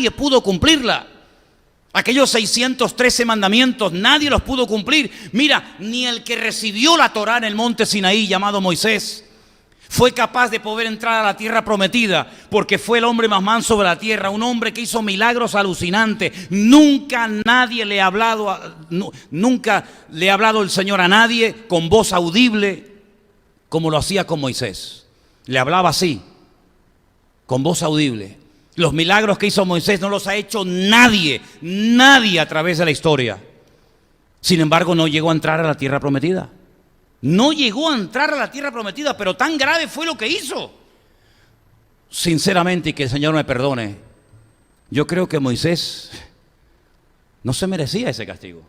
pudo cumplirla. Aquellos 613 mandamientos, nadie los pudo cumplir. Mira, ni el que recibió la Torá en el monte Sinaí, llamado Moisés, fue capaz de poder entrar a la tierra prometida, porque fue el hombre más manso de la tierra, un hombre que hizo milagros alucinantes. Nunca le ha hablado el Señor a nadie con voz audible como lo hacía con Moisés. Le hablaba así, con voz audible. Los milagros que hizo Moisés no los ha hecho nadie a través de la historia. Sin embargo, no llegó a entrar a la tierra prometida. No llegó a entrar a la tierra prometida, pero tan grave fue lo que hizo. Sinceramente, y que el Señor me perdone, yo creo que Moisés no se merecía ese castigo.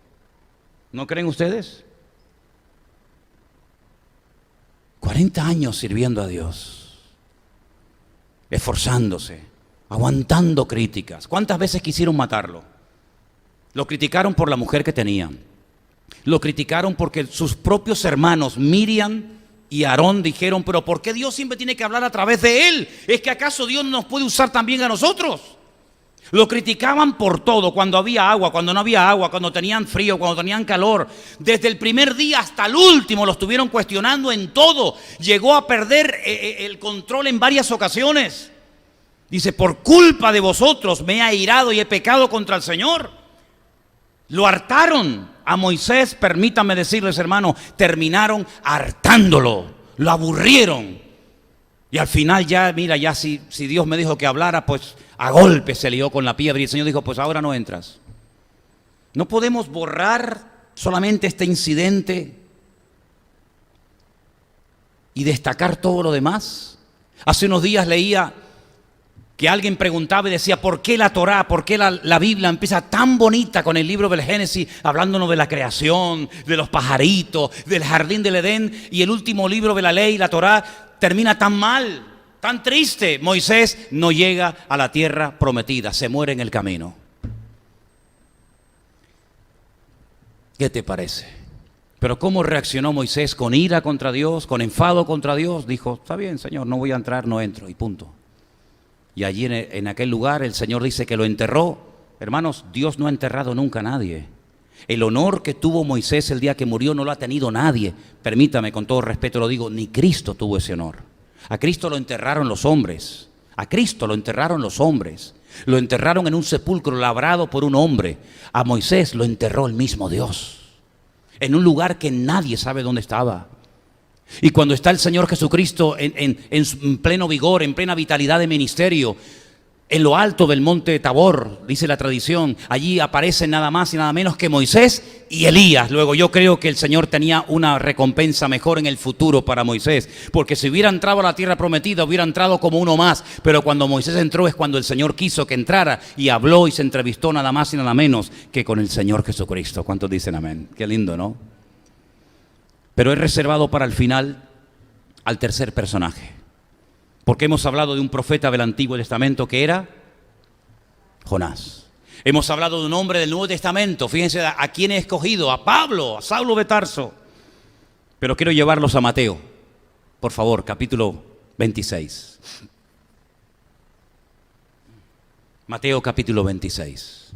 ¿No creen ustedes? 40 años sirviendo a Dios, esforzándose, aguantando críticas. ¿Cuántas veces quisieron matarlo? Lo criticaron por la mujer que tenían. Lo criticaron porque sus propios hermanos Miriam y Aarón dijeron: pero ¿por qué Dios siempre tiene que hablar a través de él? ¿Es que acaso Dios nos puede usar también a nosotros? Lo criticaban por todo, cuando había agua, cuando no había agua, cuando tenían frío, cuando tenían calor. Desde el primer día hasta el último lo estuvieron cuestionando en todo. Llegó a perder el control en varias ocasiones. Dice: por culpa de vosotros me he airado y he pecado contra el Señor. Lo hartaron a Moisés, permítanme decirles, hermano, terminaron hartándolo, lo aburrieron. Y al final ya, mira, ya si Dios me dijo que hablara, pues a golpe se lió con la piedra y el Señor dijo: pues ahora no entras. No podemos borrar solamente este incidente y destacar todo lo demás. Hace unos días leía que alguien preguntaba y decía: ¿por qué la Torá, por qué la Biblia empieza tan bonita con el libro del Génesis, hablándonos de la creación, de los pajaritos, del jardín del Edén, y el último libro de la ley, la Torá, termina tan mal, tan triste? Moisés no llega a la tierra prometida, se muere en el camino. ¿Qué te parece? Pero ¿cómo reaccionó Moisés? Con ira contra Dios, con enfado contra Dios. Dijo: está bien, Señor, no voy a entrar, no entro, y punto. Y allí en aquel lugar el Señor dice que lo enterró. Hermanos, Dios no ha enterrado nunca a nadie. El honor que tuvo Moisés el día que murió no lo ha tenido nadie. Permítame, con todo respeto lo digo, ni Cristo tuvo ese honor. A Cristo lo enterraron los hombres. A Cristo lo enterraron los hombres. Lo enterraron en un sepulcro labrado por un hombre. A Moisés lo enterró el mismo Dios, en un lugar que nadie sabe dónde estaba. Y cuando está el Señor Jesucristo en pleno vigor, en plena vitalidad de ministerio, en lo alto del monte Tabor, dice la tradición, allí aparecen nada más y nada menos que Moisés y Elías. Luego yo creo que el Señor tenía una recompensa mejor en el futuro para Moisés, porque si hubiera entrado a la tierra prometida, hubiera entrado como uno más. Pero cuando Moisés entró es cuando el Señor quiso que entrara, y habló y se entrevistó nada más y nada menos que con el Señor Jesucristo. ¿Cuántos dicen amén? Qué lindo, ¿no? Pero he reservado para el final al tercer personaje. Porque hemos hablado de un profeta del Antiguo Testamento que era Jonás. Hemos hablado de un hombre del Nuevo Testamento. Fíjense a quién he escogido, a Pablo, a Saulo de Tarso. Pero quiero llevarlos a Mateo, por favor, capítulo 26. Mateo capítulo 26.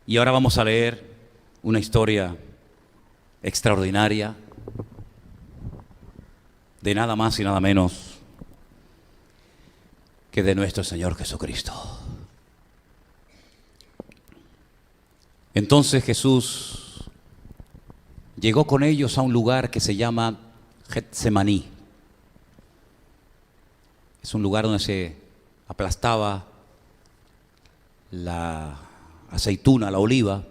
Y ahora vamos a leer una historia extraordinaria de nada más y nada menos que de nuestro Señor Jesucristo. Entonces Jesús llegó con ellos a un lugar que se llama Getsemaní. Es un lugar donde se aplastaba la aceituna, la oliva,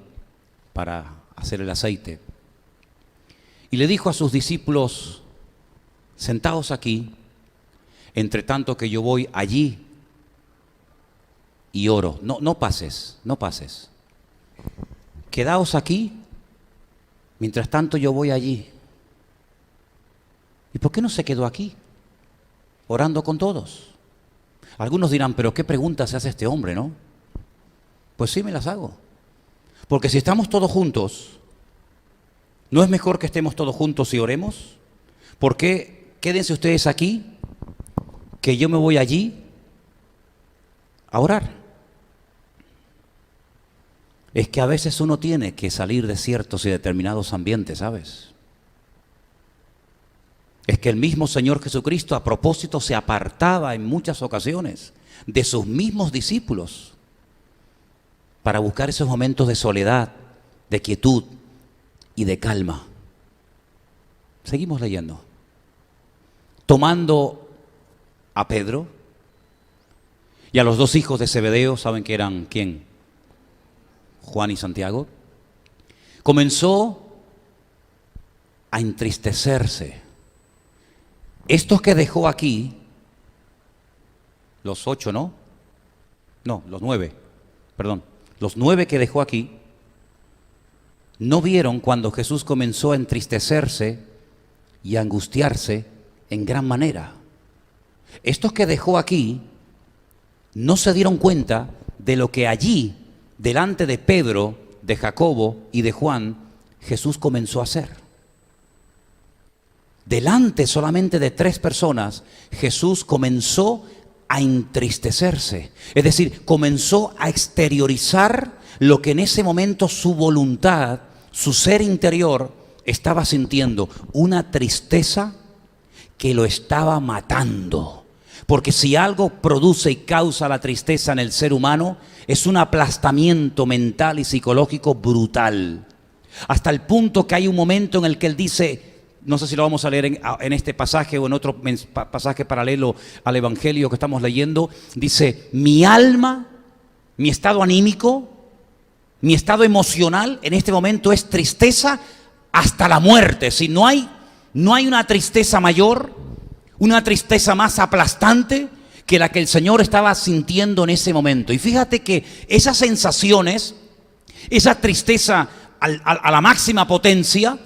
para hacer el aceite. Y le dijo a sus discípulos: sentaos aquí, entre tanto que yo voy allí y oro. No pases. Quedaos aquí, mientras tanto yo voy allí. ¿Y por qué no se quedó aquí, orando con todos? Algunos dirán, pero qué preguntas se hace este hombre, ¿no? Pues sí, me las hago. Porque si estamos todos juntos, ¿no es mejor que estemos todos juntos y oremos? ¿Por qué quédense ustedes aquí, que yo me voy allí a orar? Es que a veces uno tiene que salir de ciertos y determinados ambientes, ¿sabes? Es que el mismo Señor Jesucristo a propósito se apartaba en muchas ocasiones de sus mismos discípulos para buscar esos momentos de soledad, de quietud y de calma. Seguimos leyendo. Tomando a Pedro y a los dos hijos de Zebedeo, ¿saben que eran quién? Juan y Santiago. Comenzó a entristecerse. Estos que dejó aquí, los 8, ¿no? No, los 9, perdón. Los 9 que dejó aquí, no vieron cuando Jesús comenzó a entristecerse y a angustiarse en gran manera. Estos que dejó aquí, no se dieron cuenta de lo que allí, delante de Pedro, de Jacobo y de Juan, Jesús comenzó a hacer. Delante solamente de 3 personas, Jesús comenzó a entristecerse. Es decir, comenzó a exteriorizar lo que en ese momento su voluntad, su ser interior, estaba sintiendo. Una tristeza que lo estaba matando. Porque si algo produce y causa la tristeza en el ser humano, es un aplastamiento mental y psicológico brutal. Hasta el punto que hay un momento en el que él dice, no sé si lo vamos a leer en este pasaje o en otro pasaje paralelo al Evangelio que estamos leyendo, dice, mi alma, mi estado anímico, mi estado emocional en este momento es tristeza hasta la muerte. Si no hay una tristeza mayor, una tristeza más aplastante que la que el Señor estaba sintiendo en ese momento. Y fíjate que esas sensaciones, esa tristeza a la máxima potencia,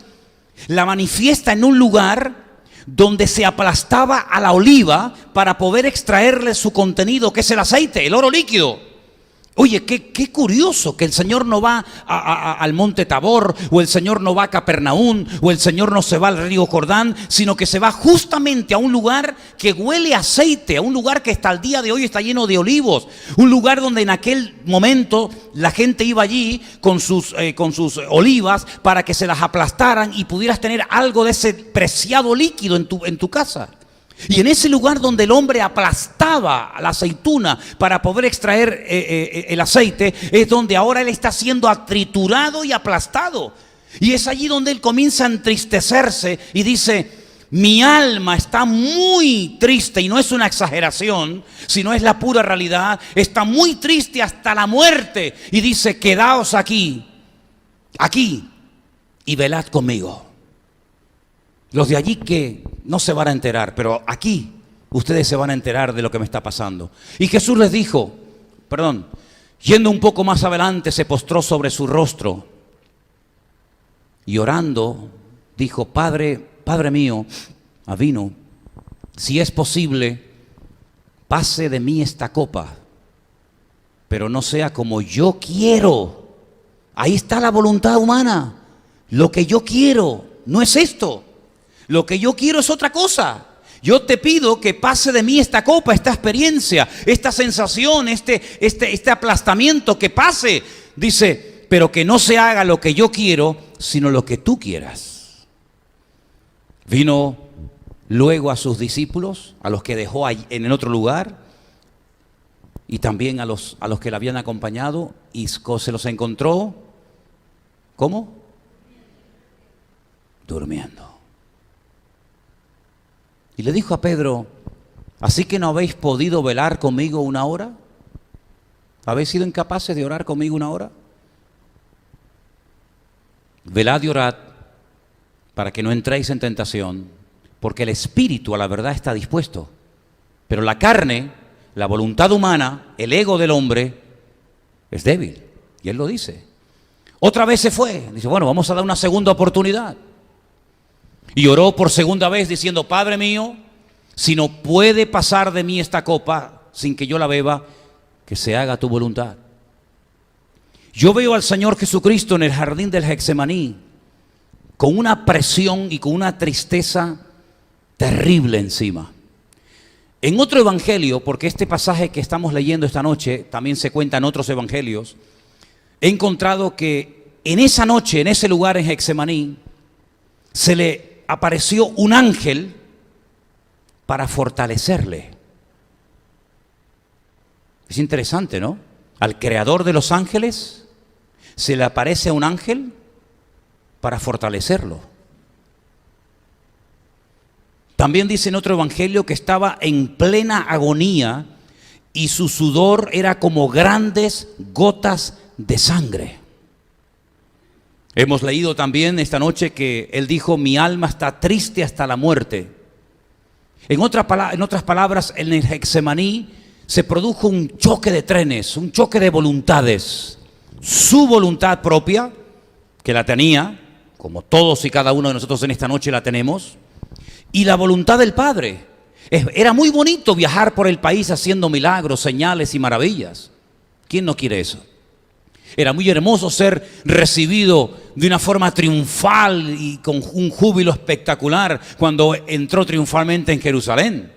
la manifiesta en un lugar donde se aplastaba a la oliva para poder extraerle su contenido, que es el aceite, el oro líquido. Oye, qué curioso que el Señor no va al monte Tabor, o el Señor no va a Capernaum, o el Señor no se va al río Jordán, sino que se va justamente a un lugar que huele a aceite, a un lugar que hasta el día de hoy está lleno de olivos, un lugar donde en aquel momento la gente iba allí con sus olivas para que se las aplastaran y pudieras tener algo de ese preciado líquido en tu casa. Y en ese lugar donde el hombre aplastaba la aceituna para poder extraer el aceite, es donde ahora él está siendo triturado y aplastado. Y es allí donde él comienza a entristecerse y dice, mi alma está muy triste, y no es una exageración, sino es la pura realidad, está muy triste hasta la muerte. Y dice, quedaos aquí, y velad conmigo. Los de allí que no se van a enterar, pero aquí ustedes se van a enterar de lo que me está pasando. Y Jesús les dijo, yendo un poco más adelante, se postró sobre su rostro y orando, dijo, Padre mío, Avino, si es posible, pase de mí esta copa, pero no sea como yo quiero. Ahí está la voluntad humana. Lo que yo quiero no es esto. Lo que yo quiero es otra cosa. Yo te pido que pase de mí esta copa, esta experiencia, esta sensación, este aplastamiento, que pase. Dice, pero que no se haga lo que yo quiero, sino lo que tú quieras. Vino luego a sus discípulos, a los que dejó ahí en el otro lugar, y también a los que le habían acompañado, y se los encontró, ¿cómo? Durmiendo. Y le dijo a Pedro, ¿así que no habéis podido velar conmigo una hora? ¿Habéis sido incapaces de orar conmigo una hora? Velad y orad para que no entréis en tentación, porque el espíritu a la verdad está dispuesto, pero la carne, la voluntad humana, el ego del hombre es débil. Y él lo dice. Otra vez se fue. Dice, bueno, vamos a dar una segunda oportunidad. Y oró por segunda vez diciendo, Padre mío, si no puede pasar de mí esta copa sin que yo la beba, que se haga tu voluntad. Yo veo al Señor Jesucristo en el jardín del Getsemaní con una presión y con una tristeza terrible encima. En otro evangelio, porque este pasaje que estamos leyendo esta noche también se cuenta en otros evangelios, he encontrado que en esa noche, en ese lugar en Getsemaní, se le apareció un ángel para fortalecerle. Es interesante, ¿no? Al creador de los ángeles se le aparece un ángel para fortalecerlo. También dice en otro evangelio que estaba en plena agonía y su sudor era como grandes gotas de sangre. Hemos leído también esta noche que él dijo, mi alma está triste hasta la muerte. En otras palabras, en el Getsemaní se produjo un choque de trenes, un choque de voluntades. Su voluntad propia, que la tenía, como todos y cada uno de nosotros en esta noche la tenemos, y la voluntad del Padre. Era muy bonito viajar por el país haciendo milagros, señales y maravillas. ¿Quién no quiere eso? Era muy hermoso ser recibido de una forma triunfal y con un júbilo espectacular cuando entró triunfalmente en Jerusalén.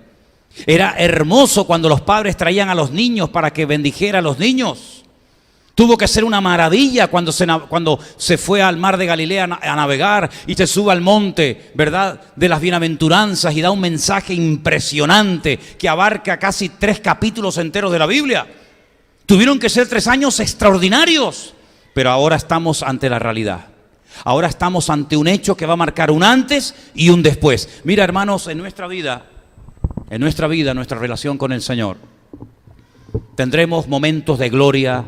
Era hermoso cuando los padres traían a los niños para que bendijera a los niños. Tuvo que ser una maravilla cuando se fue al mar de Galilea a navegar y se sube al monte, ¿verdad?, de las bienaventuranzas y da un mensaje impresionante que abarca casi 3 capítulos enteros de la Biblia. Tuvieron que ser 3 años extraordinarios, pero ahora estamos ante la realidad. Ahora estamos ante un hecho que va a marcar un antes y un después. Mira, hermanos, en nuestra vida, nuestra relación con el Señor, tendremos momentos de gloria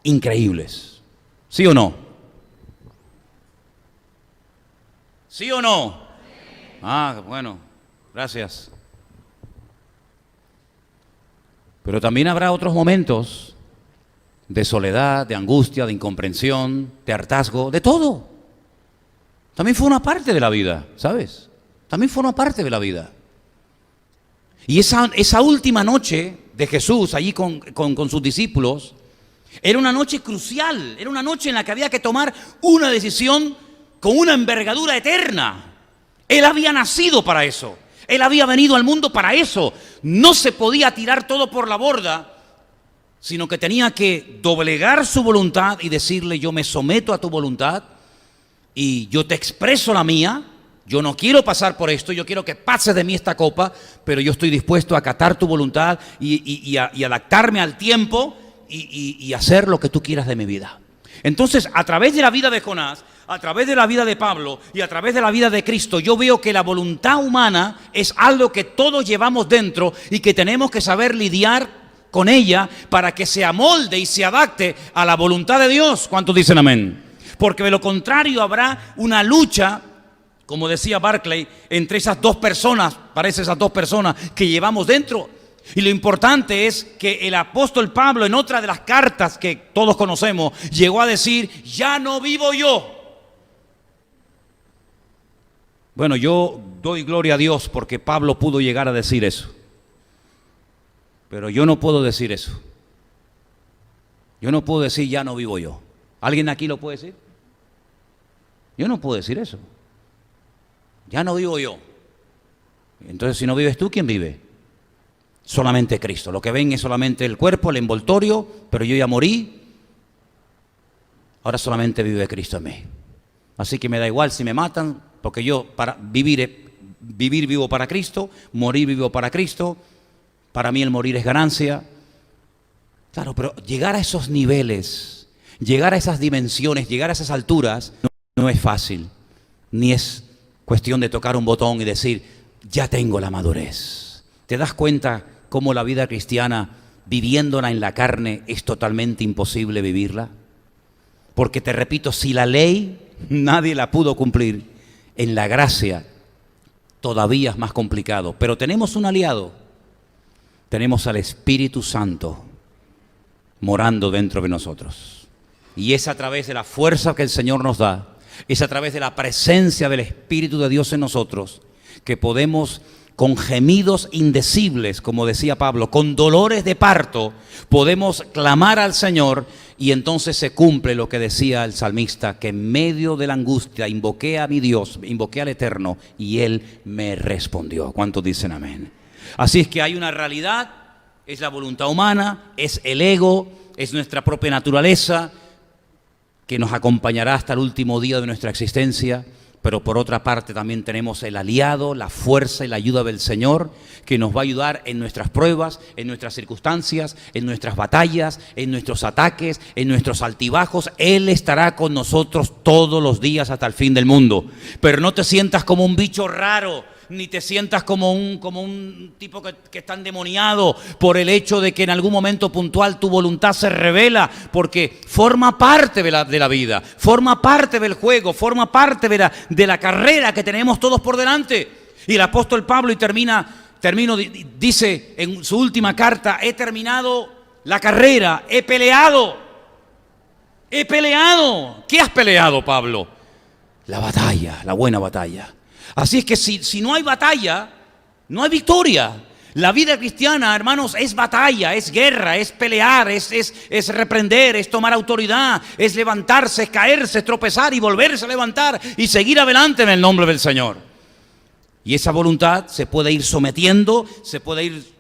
increíbles. ¿Sí o no? ¿Sí o no? Ah, bueno, gracias. Pero también habrá otros momentos de soledad, de angustia, de incomprensión, de hartazgo, de todo. También fue una parte de la vida, ¿sabes? También fue una parte de la vida. Y esa última noche de Jesús allí con sus discípulos era una noche crucial, era una noche en la que había que tomar una decisión con una envergadura eterna. Él había nacido para eso. Él había venido al mundo para eso. No se podía tirar todo por la borda, sino que tenía que doblegar su voluntad y decirle, yo me someto a tu voluntad y yo te expreso la mía. Yo no quiero pasar por esto, yo quiero que pases de mí esta copa, pero yo estoy dispuesto a acatar tu voluntad y adaptarme al tiempo y hacer lo que tú quieras de mi vida. Entonces, a través de la vida de Jonás, a través de la vida de Pablo y a través de la vida de Cristo, yo veo que la voluntad humana es algo que todos llevamos dentro y que tenemos que saber lidiar con ella para que se amolde y se adapte a la voluntad de Dios. ¿Cuántos dicen amén? Porque de lo contrario habrá una lucha, como decía Barclay, entre esas dos personas, parece esas dos personas que llevamos dentro. Y lo importante es que el apóstol Pablo, en otra de las cartas que todos conocemos, llegó a decir, ya no vivo yo. Bueno, yo doy gloria a Dios porque Pablo pudo llegar a decir eso. Pero yo no puedo decir eso. Yo no puedo decir ya no vivo yo. ¿Alguien aquí lo puede decir? Yo no puedo decir eso. Ya no vivo yo. Entonces, si no vives tú, ¿quién vive? Solamente Cristo. Lo que ven es solamente el cuerpo, el envoltorio, pero yo ya morí. Ahora solamente vive Cristo en mí. Así que me da igual si me matan, porque yo para vivir vivo para Cristo, morir vivo para Cristo. Para mí el morir es ganancia. Claro, pero llegar a esos niveles, llegar a esas dimensiones, llegar a esas alturas, no es fácil. Ni es cuestión de tocar un botón y decir, ya tengo la madurez. ¿Te das cuenta cómo la vida cristiana, viviéndola en la carne, es totalmente imposible vivirla? Porque te repito, si la ley nadie la pudo cumplir, en la gracia todavía es más complicado. Pero tenemos un aliado, tenemos al Espíritu Santo morando dentro de nosotros. Y es a través de la fuerza que el Señor nos da, es a través de la presencia del Espíritu de Dios en nosotros, que podemos, con gemidos indecibles, como decía Pablo, con dolores de parto, podemos clamar al Señor, y entonces se cumple lo que decía el salmista, que en medio de la angustia invoqué a mi Dios, invoqué al Eterno, y Él me respondió. ¿Cuántos dicen amén? Así es que hay una realidad, es la voluntad humana, es el ego, es nuestra propia naturaleza, que nos acompañará hasta el último día de nuestra existencia. Pero por otra parte también tenemos el aliado, la fuerza y la ayuda del Señor, que nos va a ayudar en nuestras pruebas, en nuestras circunstancias, en nuestras batallas, en nuestros ataques, en nuestros altibajos. Él estará con nosotros todos los días hasta el fin del mundo. Pero no te sientas como un bicho raro, ni te sientas como un tipo que está endemoniado por el hecho de que en algún momento puntual tu voluntad se revela, porque forma parte de la vida, forma parte del juego, forma parte de la carrera que tenemos todos por delante. Y el apóstol Pablo, dice en su última carta, he terminado la carrera, he peleado. ¿Qué has peleado, Pablo? La batalla, la buena batalla. Así es que si no hay batalla, no hay victoria. La vida cristiana, hermanos, es batalla, es guerra, es pelear, es reprender, es tomar autoridad, es levantarse, es caerse, es tropezar y volverse a levantar y seguir adelante en el nombre del Señor. Y esa voluntad se puede ir sometiendo, se puede ir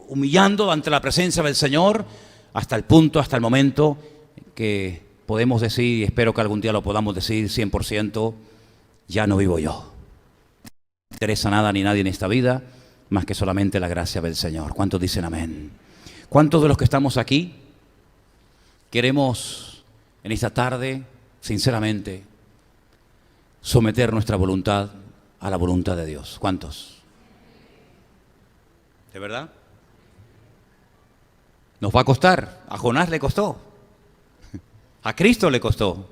humillando ante la presencia del Señor hasta el momento que podemos decir, y espero que algún día lo podamos decir 100%, ya no vivo yo. No me interesa nada ni nadie en esta vida, más que solamente la gracia del Señor. ¿Cuántos dicen amén? ¿Cuántos de los que estamos aquí queremos en esta tarde, sinceramente, someter nuestra voluntad a la voluntad de Dios? ¿Cuántos? ¿De verdad? Nos va a costar. A Jonás le costó. A Cristo le costó.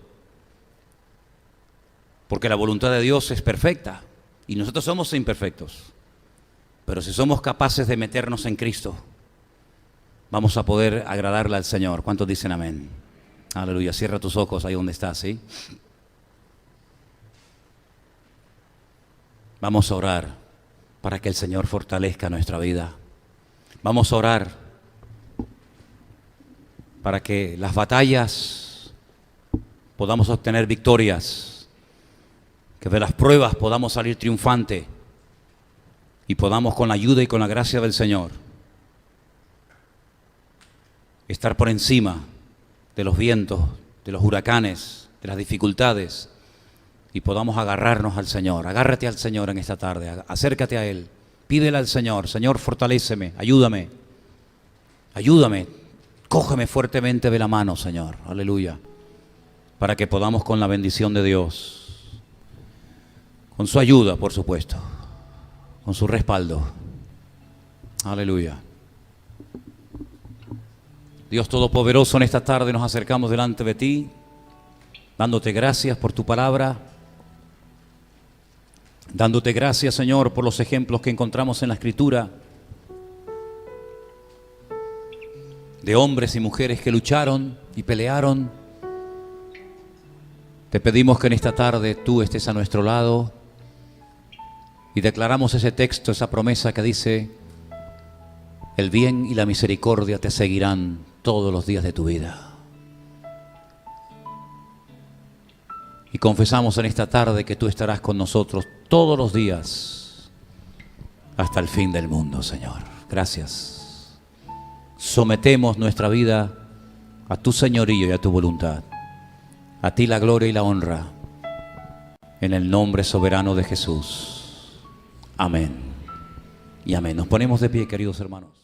Porque la voluntad de Dios es perfecta y nosotros somos imperfectos. Pero si somos capaces de meternos en Cristo, vamos a poder agradarle al Señor. ¿Cuántos dicen amén? Aleluya. Cierra tus ojos ahí donde estás, ¿sí? Vamos a orar para que el Señor fortalezca nuestra vida. Vamos a orar para que las batallas podamos obtener victorias, que de las pruebas podamos salir triunfante y podamos, con la ayuda y con la gracia del Señor, estar por encima de los vientos, de los huracanes, de las dificultades, y podamos agarrarnos al Señor. Agárrate al Señor en esta tarde, acércate a Él, pídele al Señor: Señor, fortaléceme, ayúdame, cógeme fuertemente de la mano, Señor, aleluya, para que podamos, con la bendición de Dios, con su ayuda, por supuesto, con su respaldo, aleluya. Dios Todopoderoso, en esta tarde nos acercamos delante de ti, dándote gracias por tu palabra, dándote gracias, Señor, por los ejemplos que encontramos en la Escritura, de hombres y mujeres que lucharon y pelearon. Te pedimos que en esta tarde tú estés a nuestro lado y declaramos ese texto, esa promesa que dice: El bien y la misericordia te seguirán todos los días de tu vida. Y confesamos en esta tarde que tú estarás con nosotros todos los días hasta el fin del mundo, Señor. Gracias. Sometemos nuestra vida a tu señorío y a tu voluntad. A ti la gloria y la honra. En el nombre soberano de Jesús. Amén. Y amén. Nos ponemos de pie, queridos hermanos.